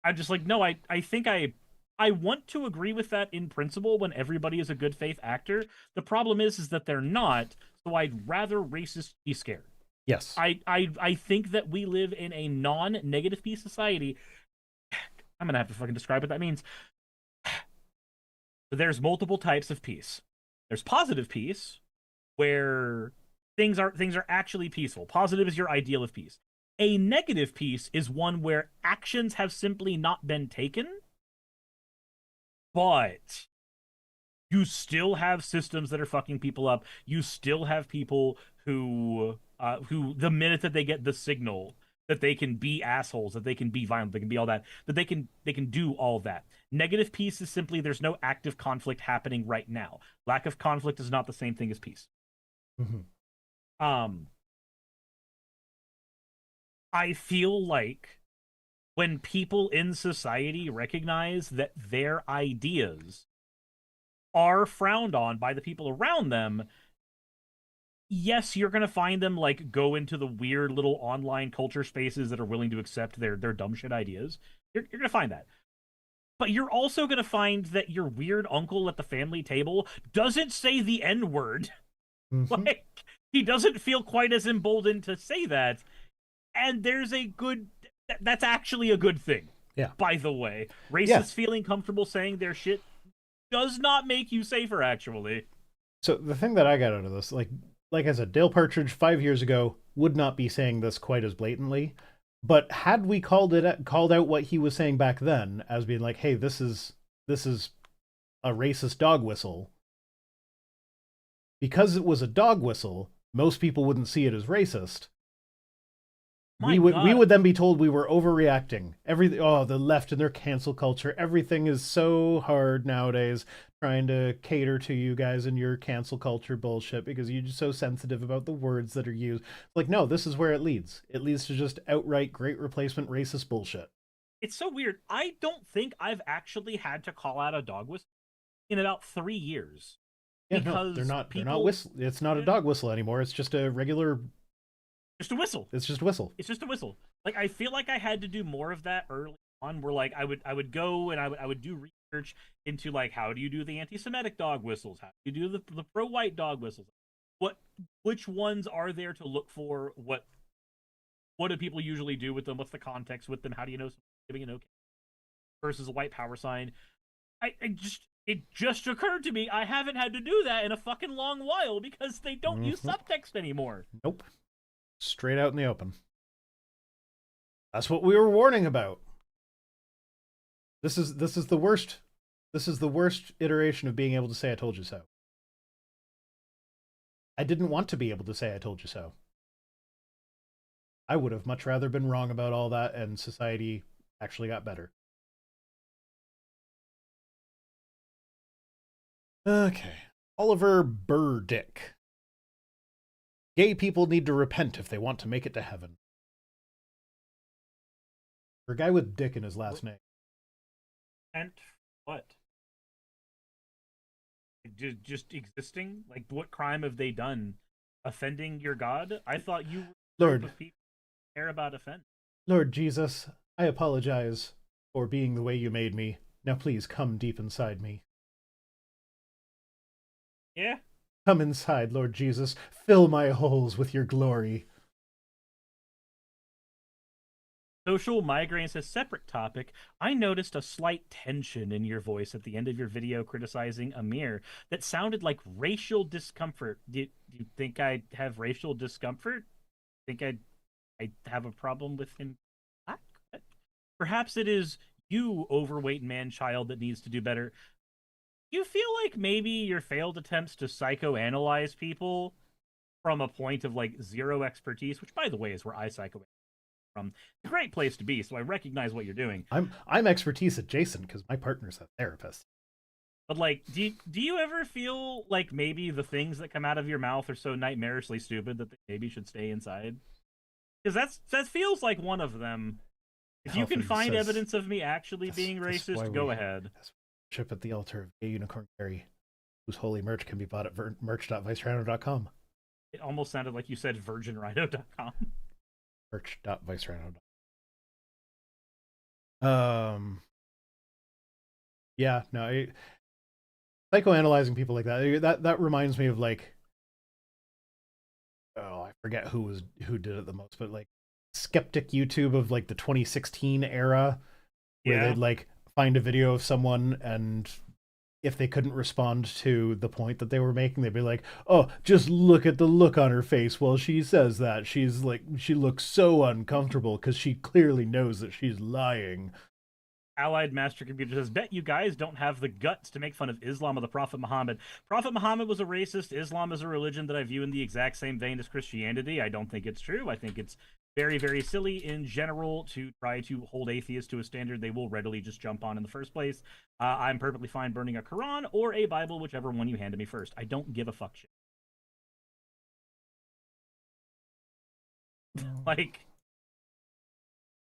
I'm just like, no, I think I want to agree with that in principle when everybody is a good faith actor. The problem is that they're not, so I'd rather racists be scared. Yes. I think that we live in a non-negative peace society. I'm gonna have to fucking describe what that means. There's multiple types of peace. There's positive peace, where things are actually peaceful. Positive is your ideal of peace. A negative peace is one where actions have simply not been taken, but you still have systems that are fucking people up. You still have people who the minute that they get the signal that they can be assholes, that they can be violent, they can be all that they can do all that. Negative peace is simply there's no active conflict happening right now. Lack of conflict is not the same thing as peace. Mm-hmm. Um, I feel like when people in society recognize that their ideas are frowned on by the people around them, yes, you're gonna find them like go into the weird little online culture spaces that are willing to accept their dumb shit ideas. You're gonna find that. But you're also gonna find that your weird uncle at the family table doesn't say the N word. Hmm. Like he doesn't feel quite as emboldened to say that. And there's a good that's actually a good thing. Yeah. By the way, Yeah. racists feeling comfortable saying their shit does not make you safer actually. So the thing that I got out of this, like I said, Dale Partridge 5 years ago would not be saying this quite as blatantly, but had we called out what he was saying back then as being like, "Hey, this is a racist dog whistle," because it was a dog whistle, most people wouldn't see it as racist. My We god, would then be told we were overreacting. Everything, oh, the left and their cancel culture. Everything is so hard nowadays, trying to cater to you guys and your cancel culture bullshit because you're just so sensitive about the words that are used. Like, no, this is where it leads. It leads to just outright great replacement racist bullshit. it's so weird. I don't think I've actually had to call out a dog whistle in about 3 years Yeah, no, because they're not people, whistle. It's not a yeah, dog whistle anymore. It's just a regular. just a whistle. It's just a whistle. It's just a whistle. Like I feel like I had to do more of that early on, where like I would go and I would do research into like how do you do the anti-Semitic dog whistles? How do you do the pro-white dog whistles? What which ones are there to look for? What do people usually do with them? What's the context with them? How do you know someone's giving an okay versus a white power sign? I just it just occurred to me I haven't had to do that in a fucking long while because they don't use Mm-hmm. subtext anymore. Nope. Straight out in the open. That's what we were warning about. This is the worst. This is the worst iteration of being able to say "I told you so." I didn't want to be able to say "I told you so." I would have much rather been wrong about all that, and society actually got better. Okay, Oliver Burdick. Gay people need to repent if they want to make it to heaven. For a guy with Dick in his last name. And what? Just existing? Like, what crime have they done? Offending your God? I thought you were a group Lord, of people who care about offense. Lord Jesus, I apologize for being the way you made me. Now please come deep inside me. Yeah. Come inside, Lord Jesus. Fill my holes with your glory. Social migraines, a separate topic. I noticed a slight tension in your voice at the end of your video criticizing Amir that sounded like racial discomfort. Do you think I have racial discomfort? Think I have a problem with him? Black? Perhaps it is you, overweight man child, that needs to do better. You feel like maybe your failed attempts to psychoanalyze people from a point of like zero expertise, which by the way is where I psychoanalyze from. It's a great place to be, so I recognize what you're doing. I'm expertise adjacent because my partner's a therapist. But like, do you ever feel like maybe the things that come out of your mouth are so nightmarishly stupid that they maybe should stay inside? Because that feels like one of them. If you can Alfred find says evidence of me actually being that's why racist, go ahead. that's worship at the altar of gay unicorn Erie, whose holy merch can be bought at merch.vicerhino.com. It almost sounded like you said virginrhino.com. Merch.vicerhino.com. Yeah, no, psychoanalyzing people like that reminds me of like, oh, I forget who did it the most, but like skeptic YouTube of like the 2016 era where Yeah. they'd like find a video of someone, and if they couldn't respond to the point that they were making, they'd be like, "Oh, just look at the look on her face while she says that. She looks so uncomfortable because she clearly knows that she's lying." Allied Master Computer says, bet you guys don't have the guts to make fun of Islam or the Prophet Muhammad. Prophet Muhammad was a racist. Islam is a religion that I view in the exact same vein as Christianity. I don't think it's true. I think it's very, very silly in general to try to hold atheists to a standard they will readily just jump on in the first place. I'm perfectly fine burning a Quran or a Bible, whichever one you hand to me first. I don't give a fuck shit. Like,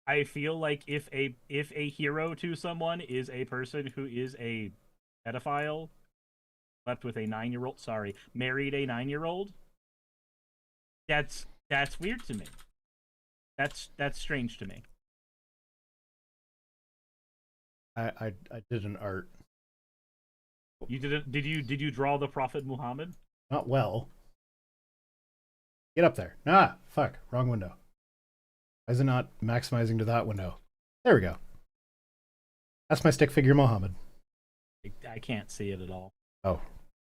I feel like if a hero to someone is a person who is a pedophile, slept with a 9-year-old, sorry, married a 9-year-old, that's weird to me. That's strange to me. I did an art. You did you draw the Prophet Muhammad? Not well. Get up there. Ah, fuck. Wrong window. Why is it not maximizing to that window? There we go. That's my stick figure Muhammad. I can't see it at all. Oh.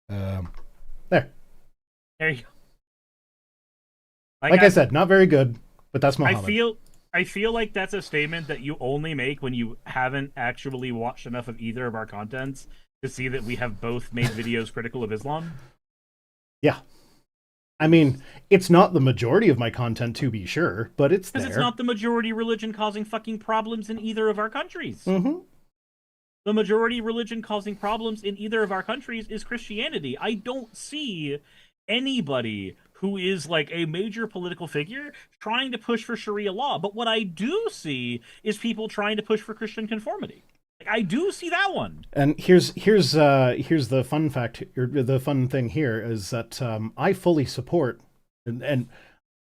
There. There you go. Like I said, not very good, but that's Muhammad. I feel like that's a statement that you only make when you haven't actually watched enough of either of our contents to see that we have both made videos critical of Islam. Yeah. I mean, it's not the majority of my content, to be sure, but it's there. Because it's not the majority religion causing fucking problems in either of our countries. Mm-hmm. The majority religion causing problems in either of our countries is Christianity. I don't see anybody who is like a major political figure trying to push for Sharia law. But what I do see is people trying to push for Christian conformity. I do see that one. And here's the fun fact, or the fun thing here is that I fully support, and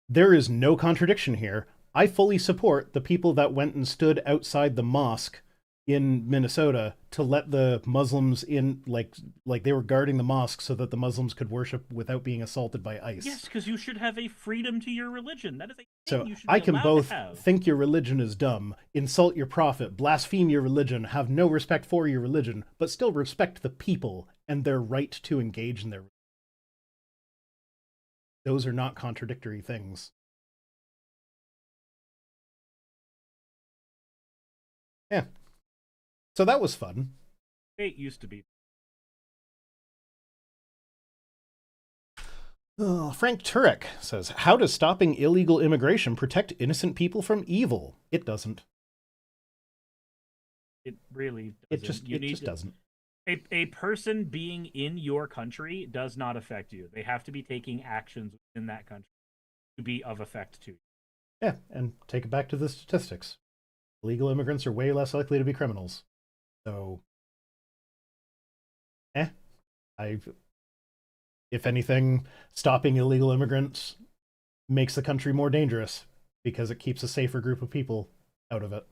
there is no contradiction here. I fully support the people that went and stood outside the mosque in Minnesota to let the Muslims in, like they were guarding the mosque so that the Muslims could worship without being assaulted by ICE. Yes, because you should have a freedom to your religion. That is a thing So you should be I can allowed both to have. think your religion is dumb, insult your prophet, blaspheme your religion, have no respect for your religion, but still respect the people and their right to engage in their religion. Those are not contradictory things. Yeah. So that was fun. It used to be. Frank Turek says, how does stopping illegal immigration protect innocent people from evil? It doesn't. It really doesn't. It just doesn't. A person being in your country does not affect you. They have to be taking actions in that country to be of effect to you. Yeah, and take it back to the statistics. Illegal immigrants are way less likely to be criminals. So, if anything, stopping illegal immigrants makes the country more dangerous because it keeps a safer group of people out of it.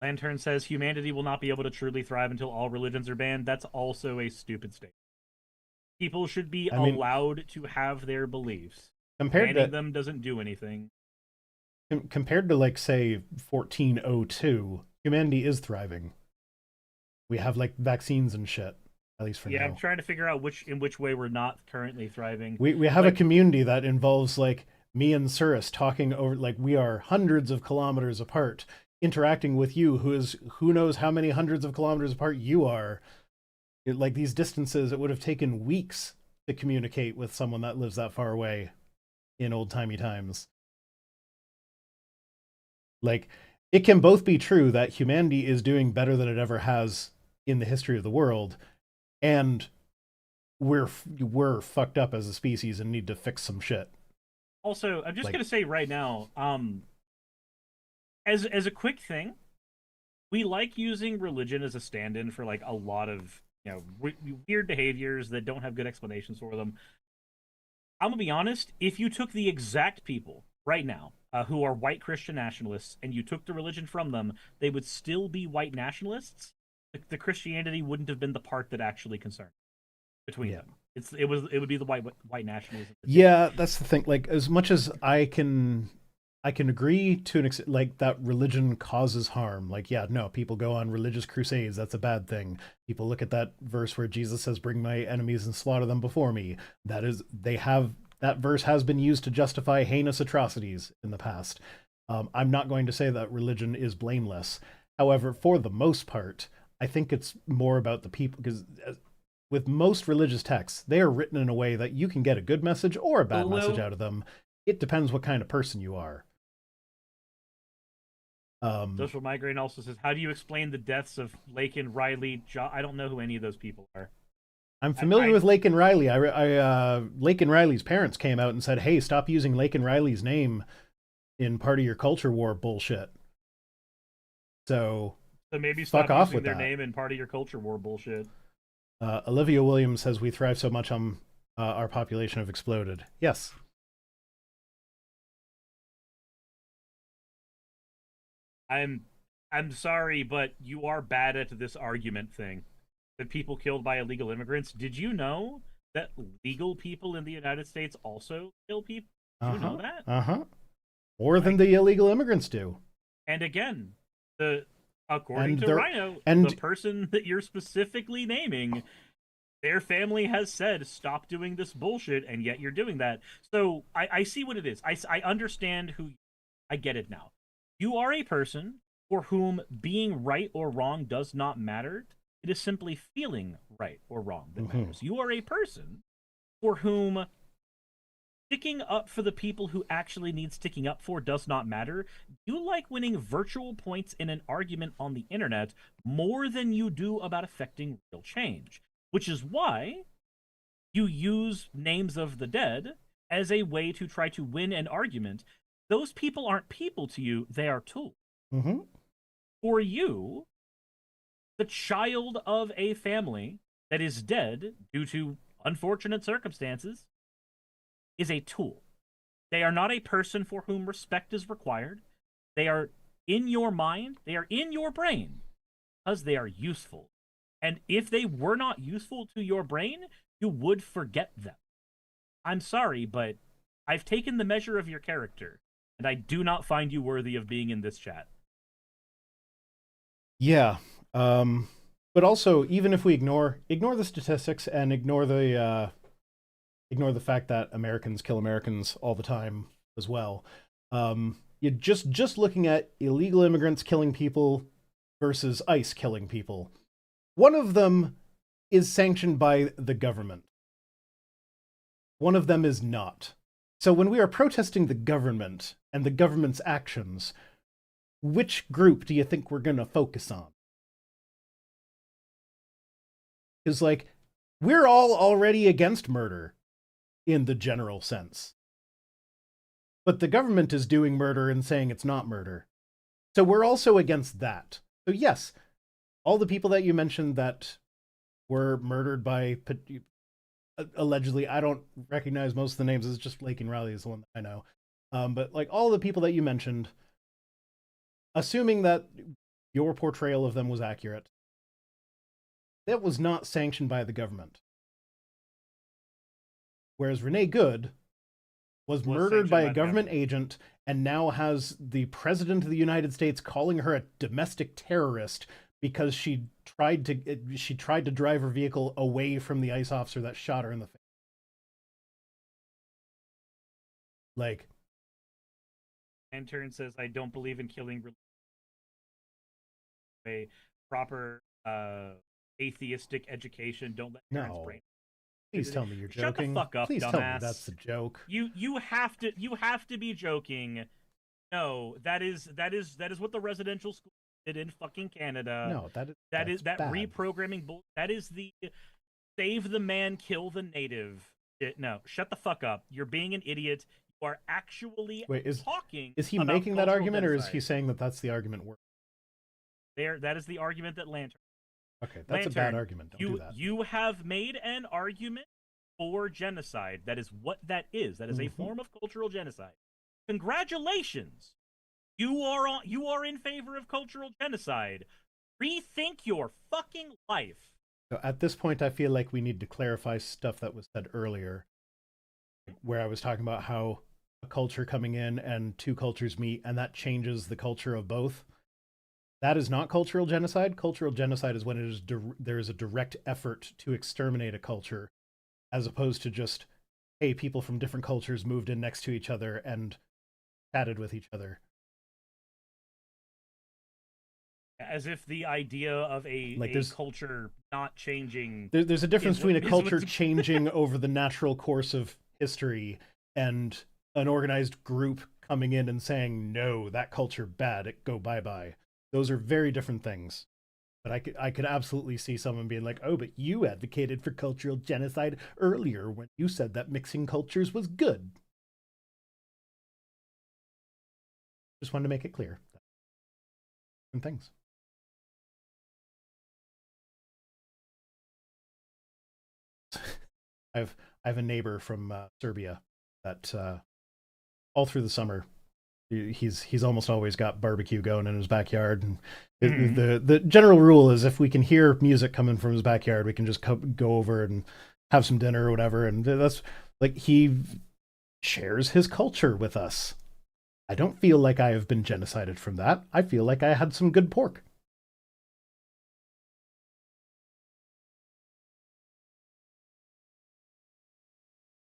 Lantern says humanity will not be able to truly thrive until all religions are banned. That's also a stupid statement. People should be allowed to have their beliefs. Banning them doesn't do anything. Compared to, like, say, 1402, humanity is thriving. We have, like, vaccines and shit, at least for now. Yeah, I'm trying to figure out in which way we're not currently thriving. We have a community that involves, like, me and Cirrus talking over, like, we are hundreds of kilometers apart, interacting with you, who knows how many hundreds of kilometers apart you are. Like, these distances, it would have taken weeks to communicate with someone that lives that far away in old-timey times. Like, it can both be true that humanity is doing better than it ever has in the history of the world, and we're fucked up as a species and need to fix some shit. Also, I'm just gonna say right now, as a quick thing, we like using religion as a stand-in for like a lot of weird behaviors that don't have good explanations for them. I'm gonna be honest. If you took the exact people right now who are white Christian nationalists and you took the religion from them, they would still be white nationalists. The Christianity wouldn't have been the part that actually concerned between them. It would be the white nationalism. Yeah, that's the thing. Like, as much as I can agree to an extent, like, that religion causes harm. Like, yeah, no, people go on religious crusades. That's a bad thing. People look at that verse where Jesus says, "Bring my enemies and slaughter them before me." That verse has been used to justify heinous atrocities in the past. I'm not going to say that religion is blameless. However, for the most part, I think it's more about the people, because with most religious texts, they are written in a way that you can get a good message or a bad message out of them. It depends what kind of person you are. Social Migraine also says, how do you explain the deaths of Lake and Riley? I don't know who any of those people are. I'm familiar with Lake and Riley. Lake and Riley's parents came out and said, hey, stop using Lake and Riley's name in part of your culture war bullshit. So So maybe fuck stop off using with their that. name in part of your culture war bullshit. Olivia Williams says we thrive so much on our population have exploded. Yes. I'm I'm sorry, but you are bad at this argument thing. That people killed by illegal immigrants. Did you know that legal people in the United States also kill people? Did Uh you know huh. that? Uh huh. More than Like, the illegal immigrants do. and again, the according And to they're Rhino, the and person that you're specifically naming, their family has said stop doing this bullshit, and yet you're doing that. So I see what it is. I understand who. I get it now. You are a person for whom being right or wrong does not matter. It is simply feeling right or wrong that mhm. matters. You are a person for whom sticking up for the people who actually need sticking up for does not matter. You like winning virtual points in an argument on the internet more than you do about affecting real change, which is why you use names of the dead as a way to try to win an argument. Those people aren't people to you, they are tools. Mm-hmm. For you, the child of a family that is dead due to unfortunate circumstances is a tool. They are not a person for whom respect is required. They are in your mind, they are in your brain because they are useful. And if they were not useful to your brain, you would forget them. I'm sorry, but I've taken the measure of your character, and I do not find you worthy of being in this chat. Yeah. Um, but also, even if we ignore the statistics and ignore the fact that Americans kill Americans all the time as well. You just looking at illegal immigrants killing people versus ICE killing people. One of them is sanctioned by the government. One of them is not. So when we are protesting the government and the government's actions, which group do you think we're going to focus on? Because, like, we're all already against murder in the general sense. But the government is doing murder and saying it's not murder. So we're also against that. So, yes, all the people that you mentioned that were murdered by allegedly, I don't recognize most of the names. It's just Blake and Riley is the one that I know. But like all the people that you mentioned, assuming that your portrayal of them was accurate, that was not sanctioned by the government. Whereas Renee Good was murdered by a By the government government. agent and now has the president of the United States calling her a domestic terrorist because she tried to drive her vehicle away from the ICE officer that shot her in the face. Like, Intern says, I don't believe in killing a proper atheistic education. Don't let parents no. brain. Please tell me you're Shut the joking. fuck up, Please tell me dumbass. that's a joke. You have to be joking. No, that is what the residential school did in fucking Canada. No, That that's is that bad. reprogramming that is the save the man, kill the native. No, shut the fuck up. You're being an idiot. You are actually Wait, talking is he about making that cultural argument or is he genocide. saying that that's the argument work? There, that is the argument that Okay, that's a bad Lantern, argument. Don't do that. you have made an argument for genocide. That is what that is. That is a form of cultural genocide. Congratulations. You are in favor of cultural genocide. Rethink your fucking life. So at this point, I feel like we need to clarify stuff that was said earlier, where I was talking about how a culture coming in and two cultures meet, and that changes the culture of both. That is not cultural genocide. Cultural genocide is when there is a direct effort to exterminate a culture, as opposed to just, hey, people from different cultures moved in next to each other and chatted with each other. As if the idea of Like a culture not changing there's a difference is what between a is culture what's changing over the natural course of history and an organized group coming in and saying, no, that culture bad, it go bye-bye. Those are very different things. But I could absolutely see someone being like, oh, but you advocated for cultural genocide earlier when you said that mixing cultures was good. Just wanted to make it clear. And things. I've I have a neighbor from Serbia that all through the summer he's almost always got barbecue going in his backyard, and Mhm. the general rule is if we can hear music coming from his backyard, we can just go over and have some dinner or whatever. And that's like he shares his culture with us. I don't feel like I have been genocided from that. I feel like I had some good pork.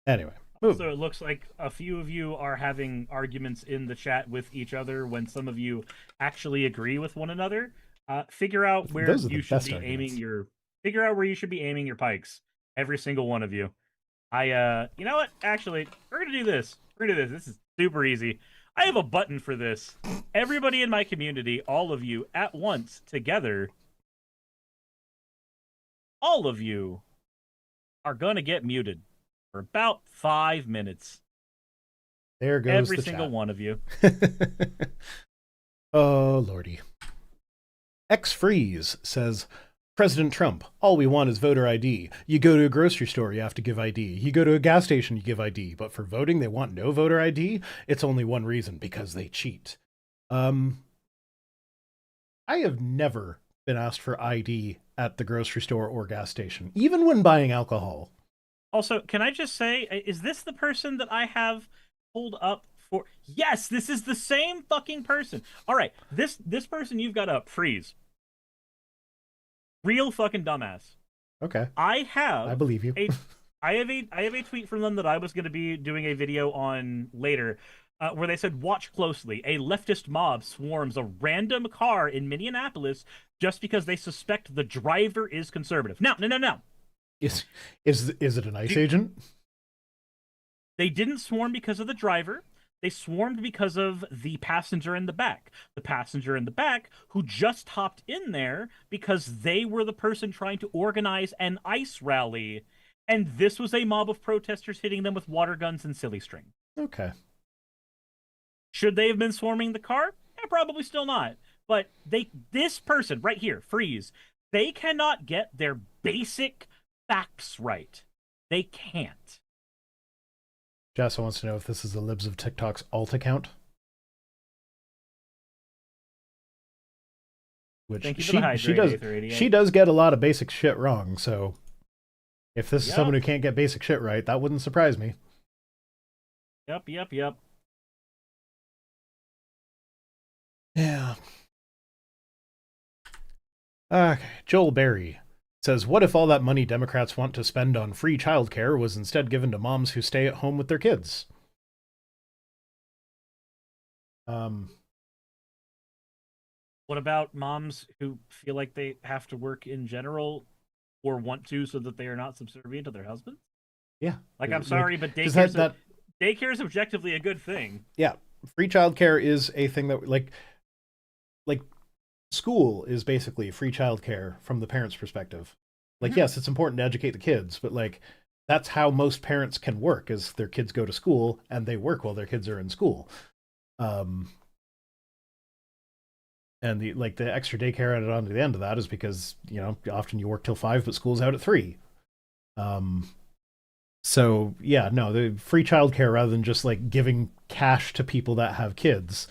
Anyway, moving Also, it on. looks like a few of you are having arguments in the chat with each other when some of you actually agree with one another. Figure out where Those are the you should best be aiming arguments. your figure out where you should be aiming your pikes. Every single one of you. You know what? Actually, we're gonna do this. We're gonna do this. This is super easy. I have a button for this. Everybody in my community, all of you at once, together, all of you are gonna get muted for about 5 minutes. There goes Every the single chat. one of you. Oh lordy. X Freeze says, President Trump, all we want is voter ID. You go to a grocery store, you have to give ID. You go to a gas station, you give ID. But for voting, they want no voter ID? It's only one reason, because they cheat. I have never been asked for ID at the grocery store or gas station, even when buying alcohol. Also, can I just say, is this the person that I have pulled up for? Yes, this is the same fucking person. All right, this person you've got up, freeze. Real fucking dumbass. Okay, I I have believe you. a I have a tweet from them that I was going to be doing a video on later, where they said, "Watch closely. A leftist mob swarms a random car in Minneapolis just because they suspect the driver is conservative." Now, no, no, no. Is is it an ICE Do, agent? They didn't swarm because of the driver. They swarmed because of the passenger in the back. The passenger in the back who just hopped in there because they were the person trying to organize an ICE rally. And this was a mob of protesters hitting them with water guns and silly string. Okay. Should they have been swarming the car? Yeah, probably still not. But this person right here, freeze, they cannot get their basic facts right. They can't. Jessa wants to know if this is the Libs of TikTok's alt account, which Thank you for the hydrate, she Aether88. does get a lot of basic shit wrong. So if this is someone Yep. who can't get basic shit right, that wouldn't surprise me. Yep, yep, yep. Yeah. Okay. Joel Berry says, "What if all that money Democrats want to spend on free childcare was instead given to moms who stay at home with their kids?" Um, What about moms who feel like they have to work in general or want to so that they are not subservient to their husbands? yeah. Like, I'm Like, sorry, but because that daycare is objectively a good thing. yeah, free childcare is a thing that like school is basically free childcare from the parents' perspective. Like, Mhm. yes, it's important to educate the kids, but like that's how most parents can work is their kids go to school and they work while their kids are in school. Um, and the extra daycare added on to the end of that is because often you work till 5 but school's out at 3. Um, so yeah, no, the free childcare rather than just like giving cash to people that have kids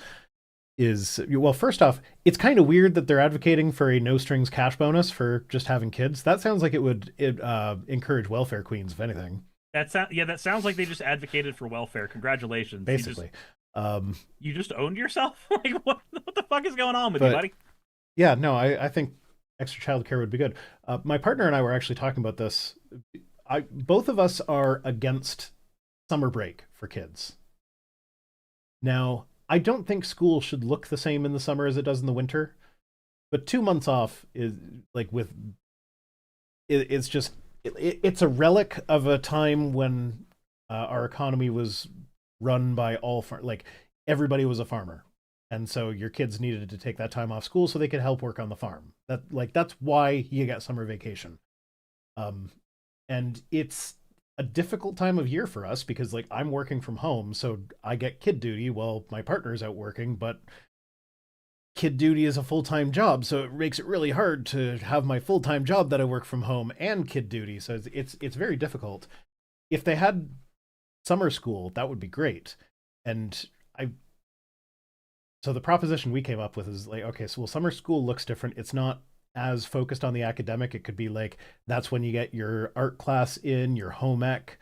is, well, first off, it's kind of weird that they're advocating for a no strings cash bonus for just having kids. That sounds like it would encourage welfare queens, if anything. That sounds like they just advocated for welfare. Congratulations. Basically. Um, You just owned yourself? Like, what the fuck is going on with you, but buddy? yeah, no, I think extra childcare would be good. My partner and I were actually talking about this. Both of us are against summer break for kids. Now, I don't think school should look the same in the summer as it does in the winter, but 2 months off is like it's just it's a relic of a time when our economy was run by like everybody was a farmer, and so your kids needed to take that time off school so they could help work on the farm. That's why you get summer vacation. Um, and a difficult time of year for us because like I'm working from home, so I get kid duty while my partner's out working, but kid duty is a full-time job, so it makes it really hard to have my full-time job that I work from home and kid duty. So it's very difficult. If they had summer school, that would be great. And I so the proposition we came up with is like, okay, so well, summer school looks different. It's not as focused on the academic. It could be like that's when you get your art class in, your home ec,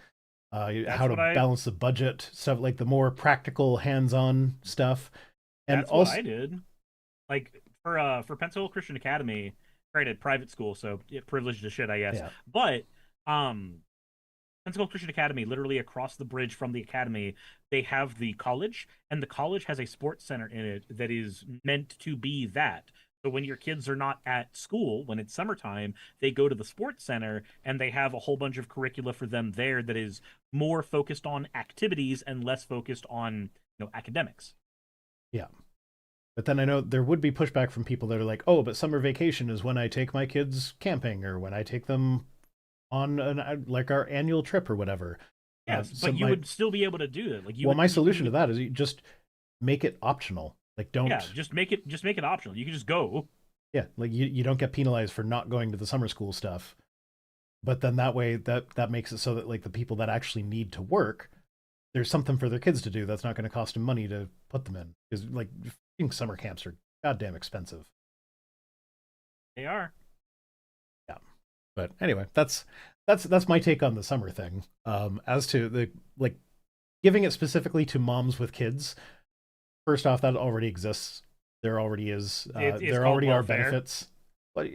how That's to what I balance the budget, stuff like the more practical, hands-on stuff. And that's what also, I did. Like for Pensacola Christian Academy, granted private school, so privileged as shit, I guess. yeah, But um Pensacola Christian Academy, literally across the bridge from the academy, they have the college, and the college has a sports center in it that is meant to be that. So when your kids are not at school, when it's summertime, they go to the sports center and they have a whole bunch of curricula for them there that is more focused on activities and less focused on, academics. yeah. But then I know there would be pushback from people that are like, "Oh, but summer vacation is when I take my kids camping or when I take them on like our annual trip or whatever." Yes, So but you my would still be able to do it. Like you well, would my you solution to would that is you just make it optional. Like yeah, don't just make it optional. You can just go. yeah, like you don't get penalized for not going to the summer school stuff. But then that way that makes it so that like the people that actually need to work, there's something for their kids to do that's not going to cost them money to put them in because like summer camps are goddamn expensive. They are. Yeah. But anyway, that's my take on the summer thing. As to the like giving it specifically to moms with kids, first off, that already exists. There already is. It's There called already are welfare. benefits. But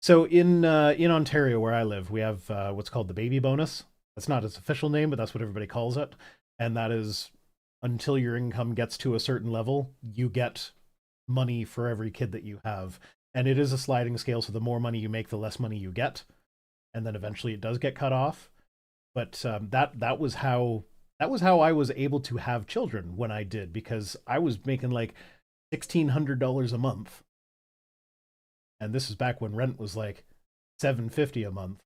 so in Ontario where I live, we have what's called the baby bonus. That's not its official name, but that's what everybody calls it. And that is until your income gets to a certain level, you get money for every kid that you have. And it is a sliding scale, so the more money you make, the less money you get, and then eventually it does get cut off. But that was how I was able to have children when I did because I was making like $1,600 a month, and this is back when rent was like $750 a month,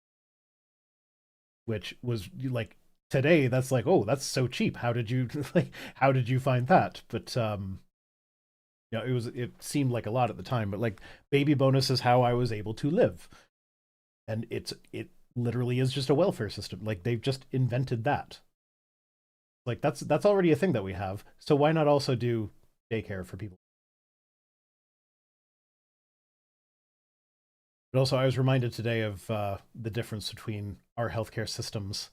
which was like today that's like, oh, that's so cheap. How did you like how did you find that? But it seemed like a lot at the time, but like baby bonus is how I was able to live. And it literally is just a welfare system. Like they've just invented that. Like that's already a thing that we have. So why not also do daycare for people? But also, I was reminded today of the difference between our healthcare systems.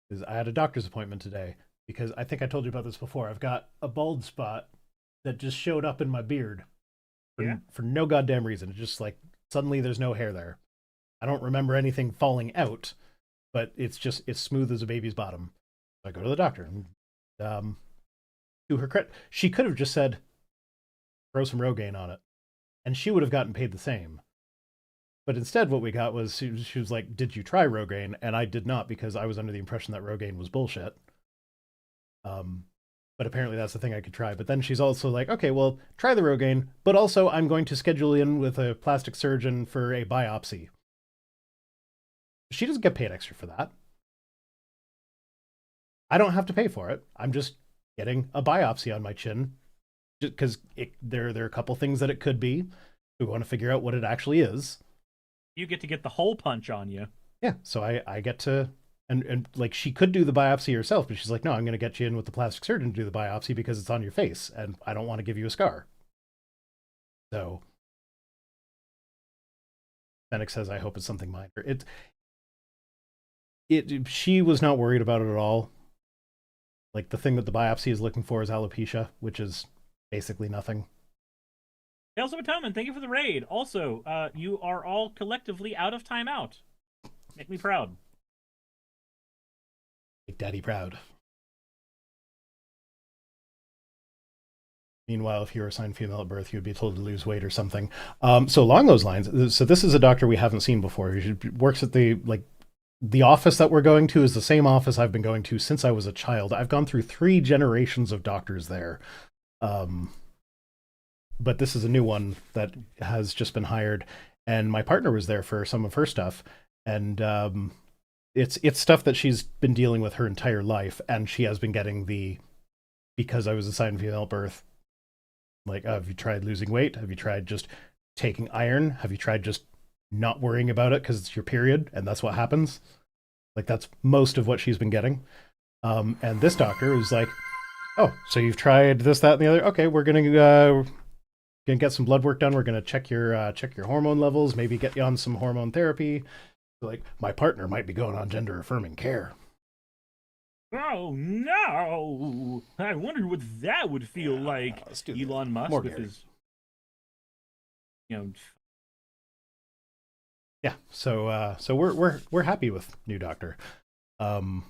Is I had a doctor's appointment today because I think I told you about this before. I've got a bald spot that just showed up in my beard Yeah. for no goddamn reason. It's just like suddenly there's no hair there. I don't remember anything falling out, but it's smooth as a baby's bottom. So I go to the doctor and to her credit, she could have just said throw some Rogaine on it, and she would have gotten paid the same. But instead, what we got was she was like, "Did you try Rogaine?" And I did not because I was under the impression that Rogaine was bullshit. Um, but apparently that's the thing I could try. But then she's also like, "Okay, well, try the Rogaine, but also I'm going to schedule in with a plastic surgeon for a biopsy." She doesn't get paid extra for that. I don't have to pay for it. I'm just getting a biopsy on my chin because there are a couple things that it could be. We want to figure out what it actually is. You get the hole punch on you. Yeah, so I get to and like she could do the biopsy herself, but she's like, no, I'm going to get you in with the plastic surgeon to do the biopsy because it's on your face, and I don't want to give you a scar. So Fennec says, I hope it's something minor. She was not worried about it at all. Like the thing that the biopsy is looking for is alopecia, which is basically nothing. Tales of Atonement, thank you for the raid. Also, you are all collectively out of timeout. Make me proud. Make daddy proud. Meanwhile, if you were assigned female at birth, you would be told to lose weight or something. So along those lines, so this is a doctor we haven't seen before. He works at the office that we're going to is the same office I've been going to since I was a child. I've gone through 3 generations of doctors there. But this is a new one that has just been hired. And my partner was there for some of her stuff. And it's stuff that she's been dealing with her entire life, and she has been getting the because I was assigned female at birth. Like, have you tried losing weight? Have you tried just taking iron? Have you tried just not worrying about it because it's your period and that's what happens? Like, that's most of what she's been getting. And this doctor is like, oh, so you've tried this, that, and the other. Okay, we're gonna get some blood work done. We're gonna check your hormone levels. Maybe get you on some hormone therapy. Like, my partner might be going on gender affirming care. Oh no! I wonder what that would feel Yeah, like. let's do Elon Musk more with Gary. his, you know, Yeah, so we're happy with new doctor. Um,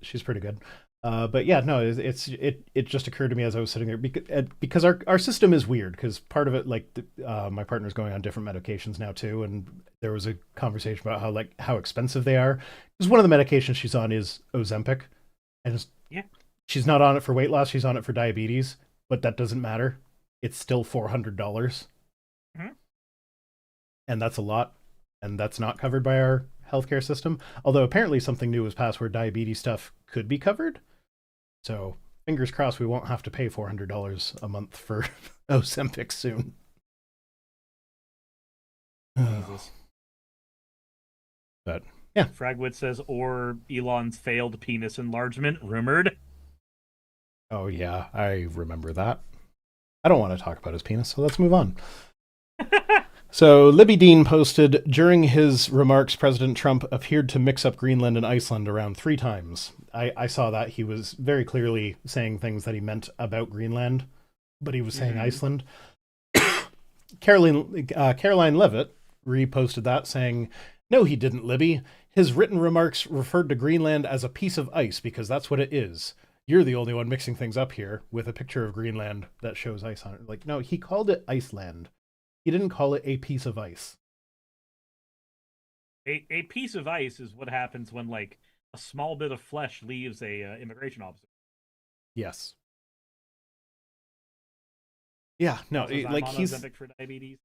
she's pretty good. But yeah, no, it just occurred to me as I was sitting there because our system is weird because part of it my partner's going on different medications now too, and there was a conversation about how expensive they are. Because one of the medications she's on is Ozempic, and yeah. she's not on it for weight loss; she's on it for diabetes, but that doesn't matter. It's still $400, Mhm. and that's a lot, and that's not covered by our healthcare system. Although apparently something new was passed where diabetes stuff could be covered. So fingers crossed we won't have to pay $400 a month for Ozempic soon. Jesus. But yeah. Fragwit says, or Elon's failed penis enlargement rumored. Oh yeah, I remember that. I don't want to talk about his penis, so let's move on. So Libby Dean posted, during his remarks, President Trump appeared to mix up Greenland and Iceland around 3 times. I saw that he was very clearly saying things that he meant about Greenland, but he was saying Iceland. Caroline Levitt reposted that, saying, no, he didn't, Libby. His written remarks referred to Greenland as a piece of ice because that's what it is. You're the only one mixing things up here with a picture of Greenland that shows ice on it. Like, no, he called it Iceland. He didn't call it a piece of ice. A piece of ice is what happens when like a small bit of flesh leaves a immigration officer. Yes. Yeah, no, Also, I'm like on he's Ozempic for diabetes.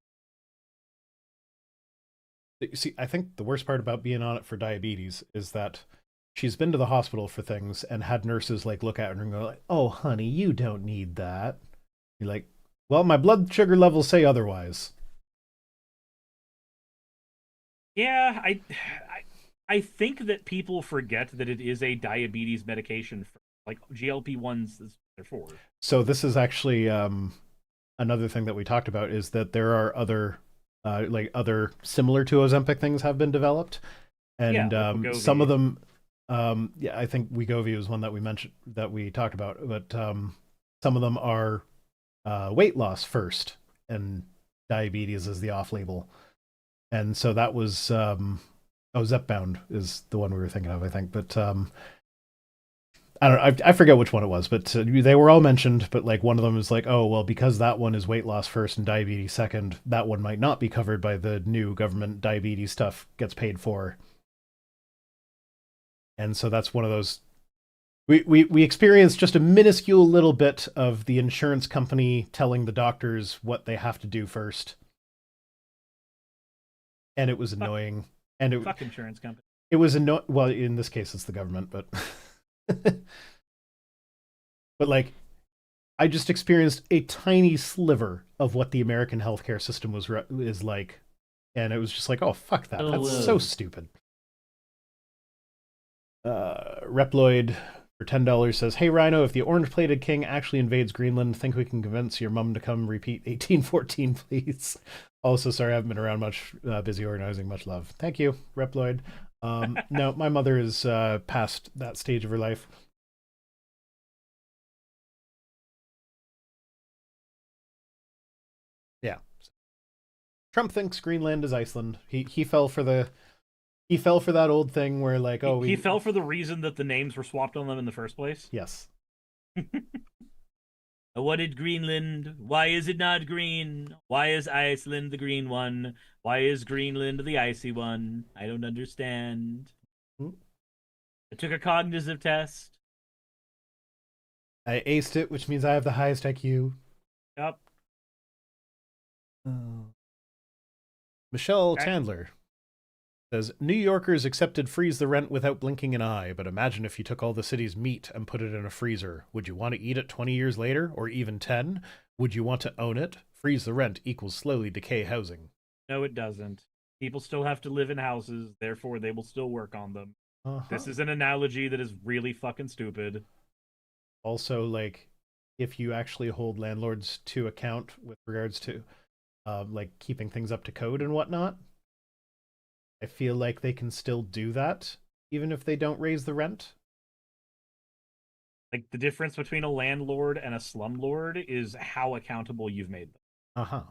see, I think the worst part about being on it for diabetes is that she's been to the hospital for things and had nurses like look at her and go like, "Oh, honey, you don't need that." You're like, "Well, my blood sugar levels say otherwise." Yeah, I think that people forget that it is a diabetes medication for like GLP-1s is they're for. So this is actually another thing that we talked about is that there are other other similar to Ozempic things have been developed, Yeah, and like some of Wegovy. them, yeah, I think Wegovy was one that we mentioned that we talked about, but some of them are weight loss first, and diabetes is the off-label, and so that was oh, Zepbound is the one we were thinking of, I think, but I don't know. I forget which one it was, but they were all mentioned. But like one of them is like, oh well, because that one is weight loss first and diabetes second, that one might not be covered by the new government diabetes stuff gets paid for. And so that's one of those. We experienced just a minuscule little bit of the insurance company telling the doctors what they have to do first, and it was Fuck, annoying. And fuck insurance company. it was annoying. Well, in this case, it's the government, but but like I just experienced a tiny sliver of what the American healthcare system is like, and it was just like, oh fuck that, that's so stupid. Reploid for $10 says, "Hey Rhino, if the orange-plated king actually invades Greenland, think we can convince your mum to come repeat 1814, please." Also, sorry I haven't been around much, busy organizing. Much love. Thank you, Reploid. No, my mother is past that stage of her life. Yeah. Trump thinks Greenland is Iceland. He fell for that old thing where like, oh, He fell for the reason that the names were swapped on them in the first place. yes. What did Greenland? Why is it not green? Why is Iceland the green one? Why is Greenland the icy one? I don't understand. Hmm. I took a cognitive test. I aced it, which means I have the highest IQ. Yep. Michelle Back, Chandler. Says New Yorkers accepted freeze the rent without blinking an eye, but imagine if you took all the city's meat and put it in a freezer. Would you want to eat it 20 years later, or even 10? Would you want to own it? Freeze the rent equals slowly decay housing. No, it doesn't. People still have to live in houses, therefore they will still work on them. Uh-huh. This is an analogy that is really fucking stupid. Also, like, if you actually hold landlords to account with regards to, like, keeping things up to code and whatnot, I feel like they can still do that, even if they don't raise the rent. Like the difference between a landlord and a slumlord is how accountable you've made them. Uh-huh.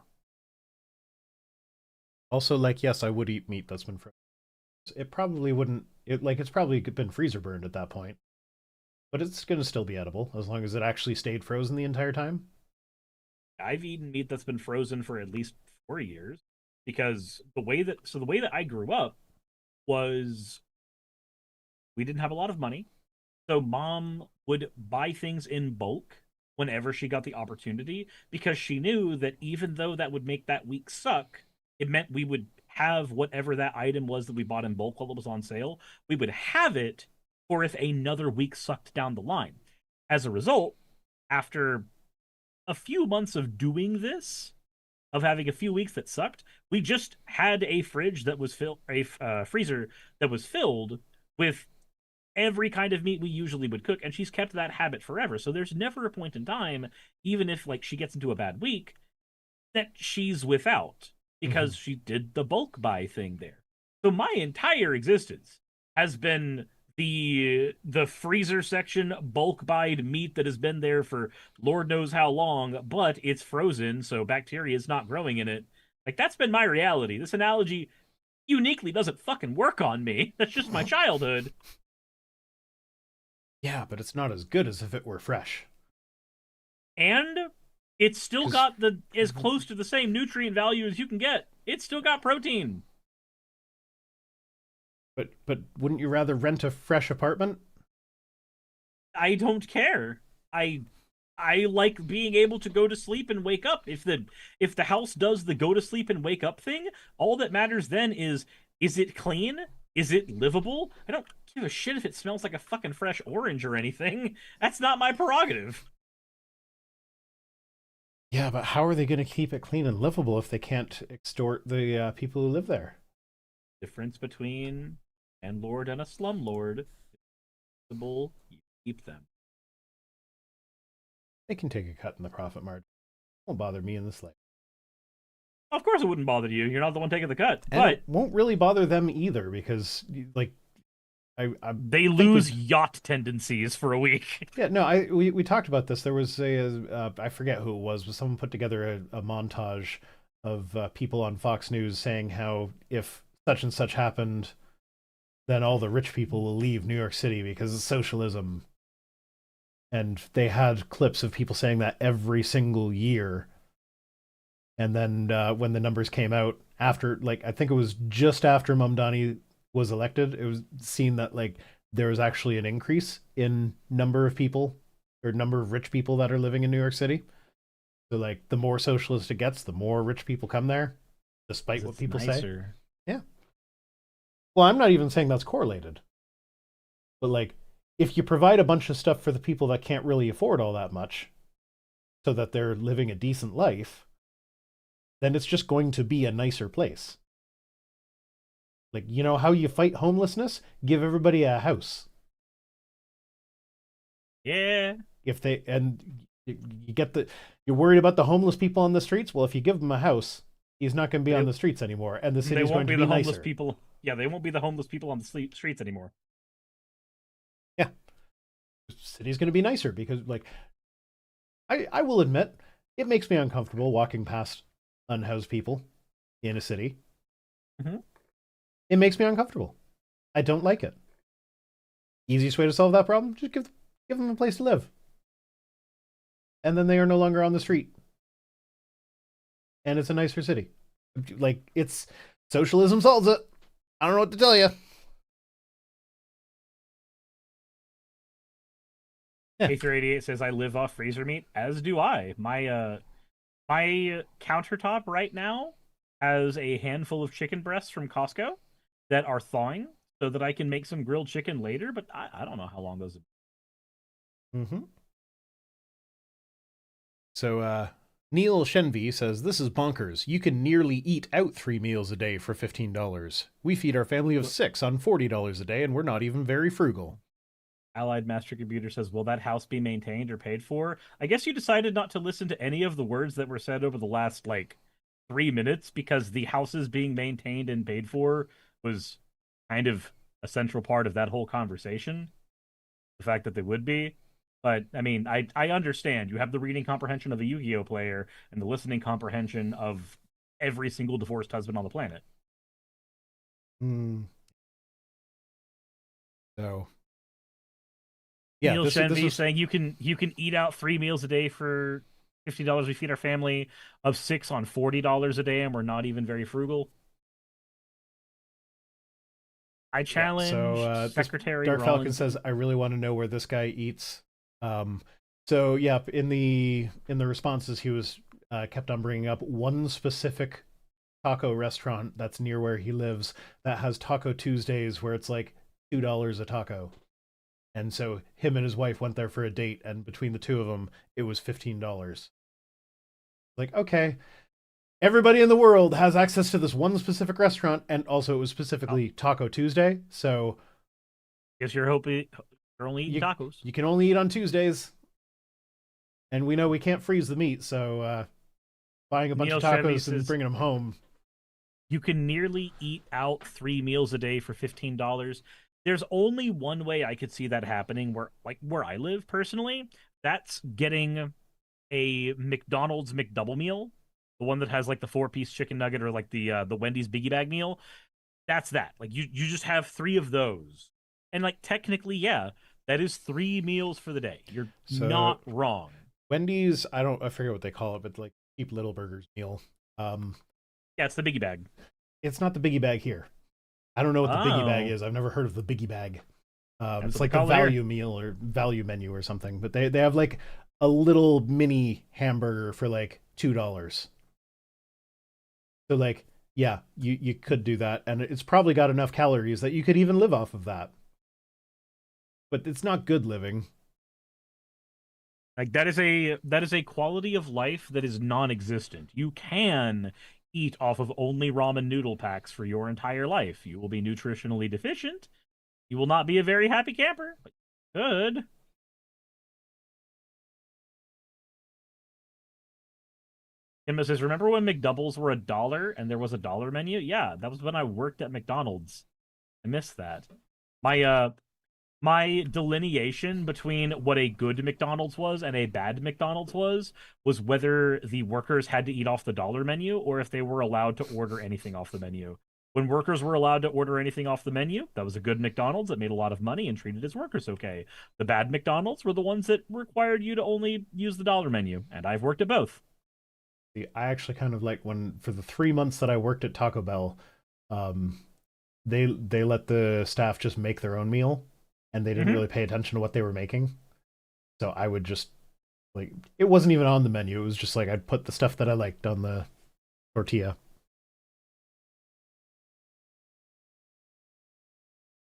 Also, like, yes, I would eat meat that's been frozen. It probably wouldn't, it's probably been freezer burned at that point. But it's going to still be edible as long as it actually stayed frozen the entire time. I've eaten meat that's been frozen for at least 4 years because the way that I grew up was we didn't have a lot of money. So mom would buy things in bulk whenever she got the opportunity because she knew that even though that would make that week suck, it meant we would have whatever that item was that we bought in bulk while it was on sale. We would have it for if another week sucked down the line. As a result, after a few months of doing this, of having a few weeks that sucked, we just had a fridge that was filled, a freezer that was filled with every kind of meat we usually would cook, and she's kept that habit forever. So there's never a point in time, even if like she gets into a bad week, that she's without Mm-hmm. because she did the bulk buy thing there. So my entire existence has been the freezer section bulk buyed meat that has been there for Lord knows how long, but it's frozen, so bacteria is not growing in it. Like that's been my reality. This analogy uniquely doesn't fucking work on me. That's just my childhood. Yeah, but it's not as good as if it were fresh. And it's still Because, got the as close to the same nutrient value as you can get. It's still got protein. but wouldn't you rather rent a fresh apartment? I don't care. I like being able to go to sleep and wake up. If the house does the go to sleep and wake up thing, all that matters then is it clean? Is it livable? I don't give a shit if it smells like a fucking fresh orange or anything. That's not my prerogative. Yeah, but how are they going to keep it clean and livable if they can't extort the people who live there? Difference between a landlord and a slumlord. You keep them. They can take a cut in the profit margin. Won't bother me in the slightest. Of course, it wouldn't bother you. You're not the one taking the cut. And But it won't really bother them either because, like, I they think lose yacht tendencies for a week. yeah, no, we talked about this. There was I forget who it was, but someone put together a montage of people on Fox News saying how if such and such happened, then all the rich people will leave New York City because of socialism. And they had clips of people saying that every single year. And then when the numbers came out after, like, I think it was just after Mamdani was elected, it was seen that like there was actually an increase in number of people or number of rich people that are living in New York City. So like the more socialist it gets, the more rich people come there, despite what It's people say. nicer. Yeah. Well, I'm not even saying that's correlated, but like if you provide a bunch of stuff for the people that can't really afford all that much, so that they're living a decent life, then it's just going to be a nicer place. Like, you know how you fight homelessness? Give everybody a house. Yeah. If they and you get the you're worried about the homeless people on the streets, well if you give them a house, he's not going to be They, on the streets anymore and the they city's won't going to be be the homeless nicer. people. Yeah, they won't be the homeless people on the streets anymore. Yeah. The city's going to be nicer because like I will admit it makes me uncomfortable walking past unhoused people in a city. Mm-hmm. It makes me uncomfortable. I don't like it. Easiest way to solve that problem, just give them a place to live. And then they are no longer on the street. And it's a nicer city. Like it's socialism solves it. I don't know what to tell you. Yeah. Aether88 says I live off freezer meat, as do I. My countertop right now has a handful of chicken breasts from Costco, that are thawing so that I can make some grilled chicken later. But I don't know how long those. Mm-hmm. So Neil Shenvy says, "This is bonkers. You can nearly eat out 3 meals a day for $15. We feed our family of 6 on $40 a day, and we're not even very frugal." Allied Master Computer says, "Will that house be maintained or paid for?" I guess you decided not to listen to any of the words that were said over the last like 3 minutes because the houses being maintained and paid for was kind of a central part of that whole conversation. The fact that they would be. But I mean, I understand. You have the reading comprehension of a Yu-Gi-Oh player and the listening comprehension of every single divorced husband on the planet. Mm. So yeah, Neil this Shenvy was saying you can eat out 3 meals a day for $50. We feed our family of 6 on $40 a day, and we're not even very frugal. I yeah. So challenge this Secretary Dark Falcon Rollins. says, "I really want to know where this guy eats." Um, so yeah, in the responses, he was kept on bringing up one specific taco restaurant that's near where he lives that has Taco Tuesdays, where it's like $2 a taco. And so him and his wife went there for a date, and between the two of them, it was $15. Like, okay, everybody in the world has access to this one specific restaurant, and also it was Oh, specifically Taco Tuesday, so guess you're hoping you're only eating you tacos. you can only eat on Tuesdays, and we know we can't freeze the meat, so buying a bunch of Neil Chevy tacos and says bringing them home. you can nearly eat out 3 meals a day for $15. There's only one way I could see that happening where I live personally. That's getting a McDonald's McDouble meal, the one that has like the 4-piece chicken nugget or like the Wendy's Biggie Bag meal. That's that. Like you just have 3 of those. And like technically, yeah, that is 3 meals for the day. You're So not wrong. Wendy's, I forget what they call it, but like cheap little burgers meal. Um, Yeah, it's the Biggie Bag. it's not the biggie bag here. I don't know what the biggie bag Oh, is. I've never heard of the biggie bag. that's It's what they like the call it here. value meal or value menu or something, but they have like a little mini hamburger for like $2. So like, yeah, you could do that, and it's probably got enough calories that you could even live off of that. But it's not good living. Like that is a quality of life that is non-existent. You can eat off of only ramen noodle packs for your entire life. You will be nutritionally deficient. You will not be a very happy camper. But good. Emma says, "Remember when McDoubles were $1 and there was a dollar menu? Yeah, that was when I worked at McDonald's. I missed that. My delineation between what a good McDonald's was and a bad McDonald's was whether the workers had to eat off the dollar menu or if they were allowed to order anything off the menu. When workers were allowed to order anything off the menu, that was a good McDonald's that made a lot of money and treated its workers okay. The bad McDonald's were the ones that required you to only use the dollar menu, and I've worked at both. I actually kind of like when for the 3 months that I worked at Taco Bell, um, they let the staff just make their own meal, and they didn't Hmm. really pay attention to what they were making. So I would just like it wasn't even on the menu. It was just like I'd put the stuff that I liked on the tortilla.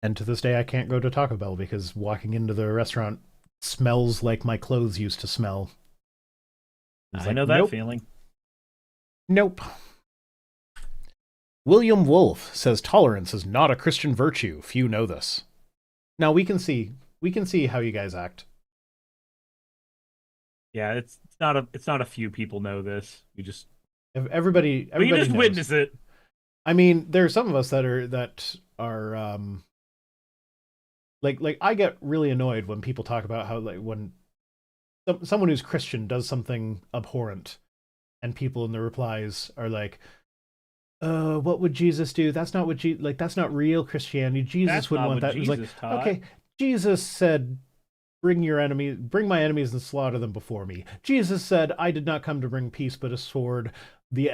And to this day, I can't go to Taco Bell because walking into the restaurant smells like my clothes used to smell. It's I like, know that nope, feeling. nope. William Wolfe says tolerance is not a Christian virtue. Few know this. Now we can see how you guys act. Yeah, it's not a few people know this. If We can everybody just knows. witness it. I mean, there are some of us that are like I get really annoyed when people talk about how like when someone who's Christian does something abhorrent, and people in the replies are like, what would Jesus do? That's not what like that's not real Christianity. Jesus That's wouldn't not want what that." It was like, Jesus taught. okay, Jesus said, bring my enemies and slaughter them before me. Jesus said, "I did not come to bring peace but a sword. Your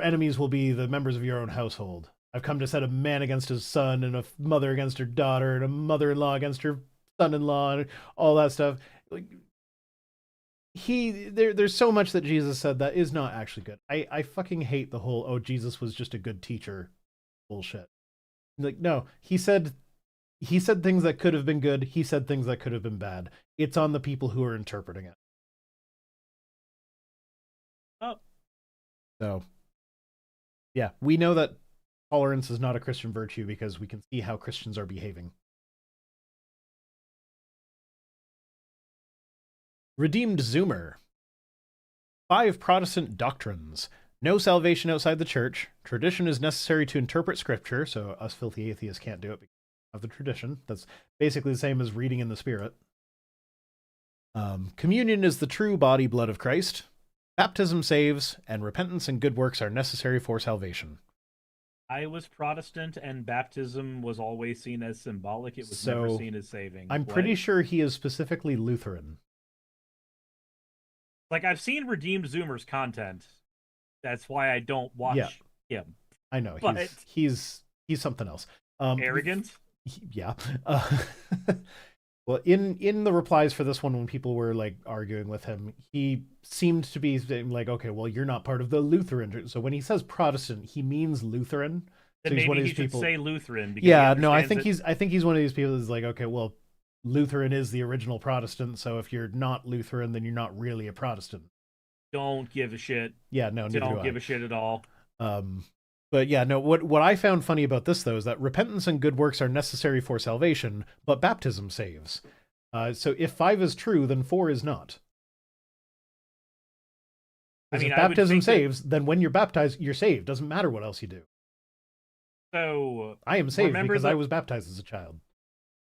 enemies will be the members of your own household. I've come to set a man against his son, and a mother against her daughter, and a mother-in-law against her son-in-law, and all that stuff." Like there's so much that Jesus said that is not actually good. I fucking hate the whole, oh, Jesus was just a good teacher bullshit. Like, no, he said things that could have been good. He said things that could have been bad. It's on the people who are interpreting it. Oh, So, yeah, we know that tolerance is not a Christian virtue because we can see how Christians are behaving. Redeemed Zoomer. 5 Protestant doctrines. No salvation outside the church. Tradition is necessary to interpret scripture, so us filthy atheists can't do it because of the tradition. That's basically the same as reading in the Spirit. Communion is the true body, blood of Christ. Baptism saves, and repentance and good works are necessary for salvation. I was Protestant, and baptism was always seen as symbolic. It was never seen as saving. I'm pretty sure he is specifically Lutheran. Like, I've seen Redeemed Zoomers content. That's why I don't watch him. I know, but he's something else. Arrogant? Yeah. Well, in the replies for this one, when people were like arguing with him, he seemed to be saying like, okay, well, you're not part of the Lutheran. So when he says Protestant, he means Lutheran. Then so he's maybe one of he these should people... say Lutheran. Because yeah, no, I think he's one of these people that's like, okay, well, Lutheran is the original Protestant, so if you're not Lutheran, then you're not really a Protestant. Don't give a shit. Yeah, no, neither don't give a shit at all. But yeah, no, what I found funny about this, though, is that repentance and good works are necessary for salvation, but baptism saves. So if 5 is true, then 4 is not. I mean, if baptism saves, then when you're baptized, you're saved. Doesn't matter what else you do. So I am saved because I was baptized as a child.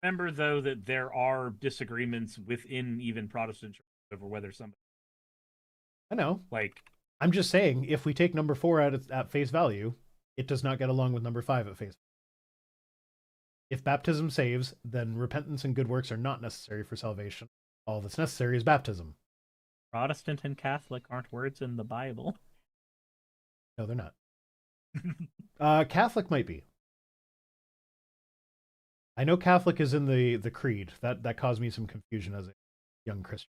Remember, though, that there are disagreements within even Protestant churches over whether somebody... I know. Like, I'm just saying, if we take number 4 at face value, it does not get along with number 5 at face value. If baptism saves, then repentance and good works are not necessary for salvation. All that's necessary is baptism. Protestant and Catholic aren't words in the Bible. No, they're not. Catholic might be. I know Catholic is in the creed. That caused me some confusion as a young Christian.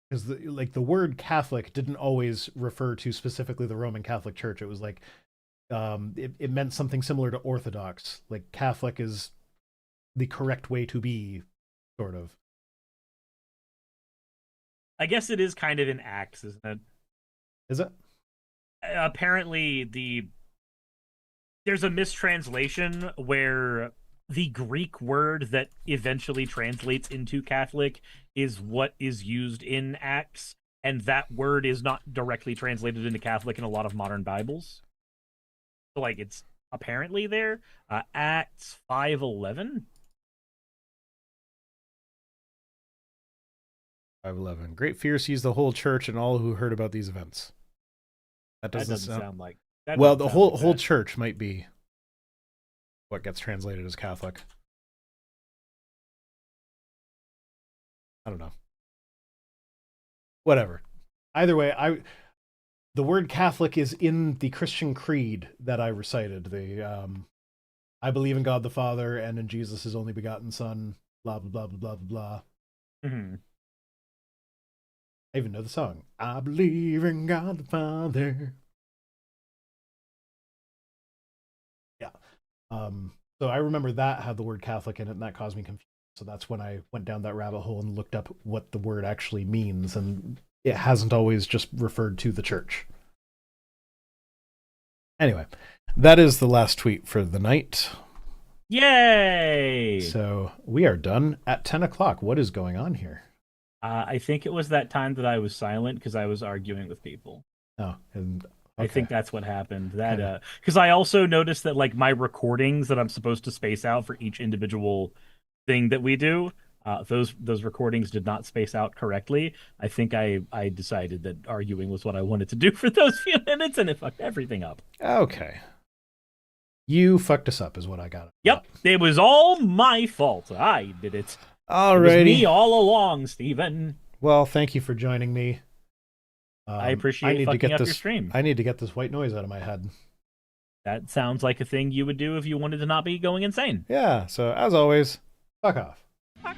Because the word Catholic didn't always refer to specifically the Roman Catholic Church. It was like it meant something similar to Orthodox. Like Catholic is the correct way to be, sort of. I guess it is kind of in Acts, isn't it? Is it? Apparently, there's a mistranslation where the Greek word that eventually translates into Catholic is what is used in Acts, and that word is not directly translated into Catholic in a lot of modern Bibles. So, like, it's apparently there. Acts 5:11. 5:11. Great fear seized the whole church and all who heard about these events. That doesn't sound like... Well, the whole church might be what gets translated as Catholic. I don't know. Whatever. Either way, the word Catholic is in the Christian creed that I recited. I believe in God the Father and in Jesus, his only begotten Son, blah, blah, blah, blah, blah, blah. Mm-hmm. I even know the song. I believe in God the Father. Yeah. So I remember that had the word Catholic in it, and that caused me confusion. So that's when I went down that rabbit hole and looked up what the word actually means, and it hasn't always just referred to the church. Anyway, that is the last tweet for the night. Yay! So we are done at 10 o'clock. What is going on here? I think it was that time that I was silent because I was arguing with people. Oh, and I think that's what happened. That because I also noticed that like my recordings that I'm supposed to space out for each individual thing that we do, those recordings did not space out correctly. I think I decided that arguing was what I wanted to do for those few minutes, and it fucked everything up. Okay. You fucked us up is what I got. Yep. It was all my fault. I did it. Alrighty. It was me all along, Steven. Well, thank you for joining me. I appreciate fucking up your stream. I need to get this white noise out of my head. That sounds like a thing you would do if you wanted to not be going insane. Yeah, so as always, fuck off. Fuck.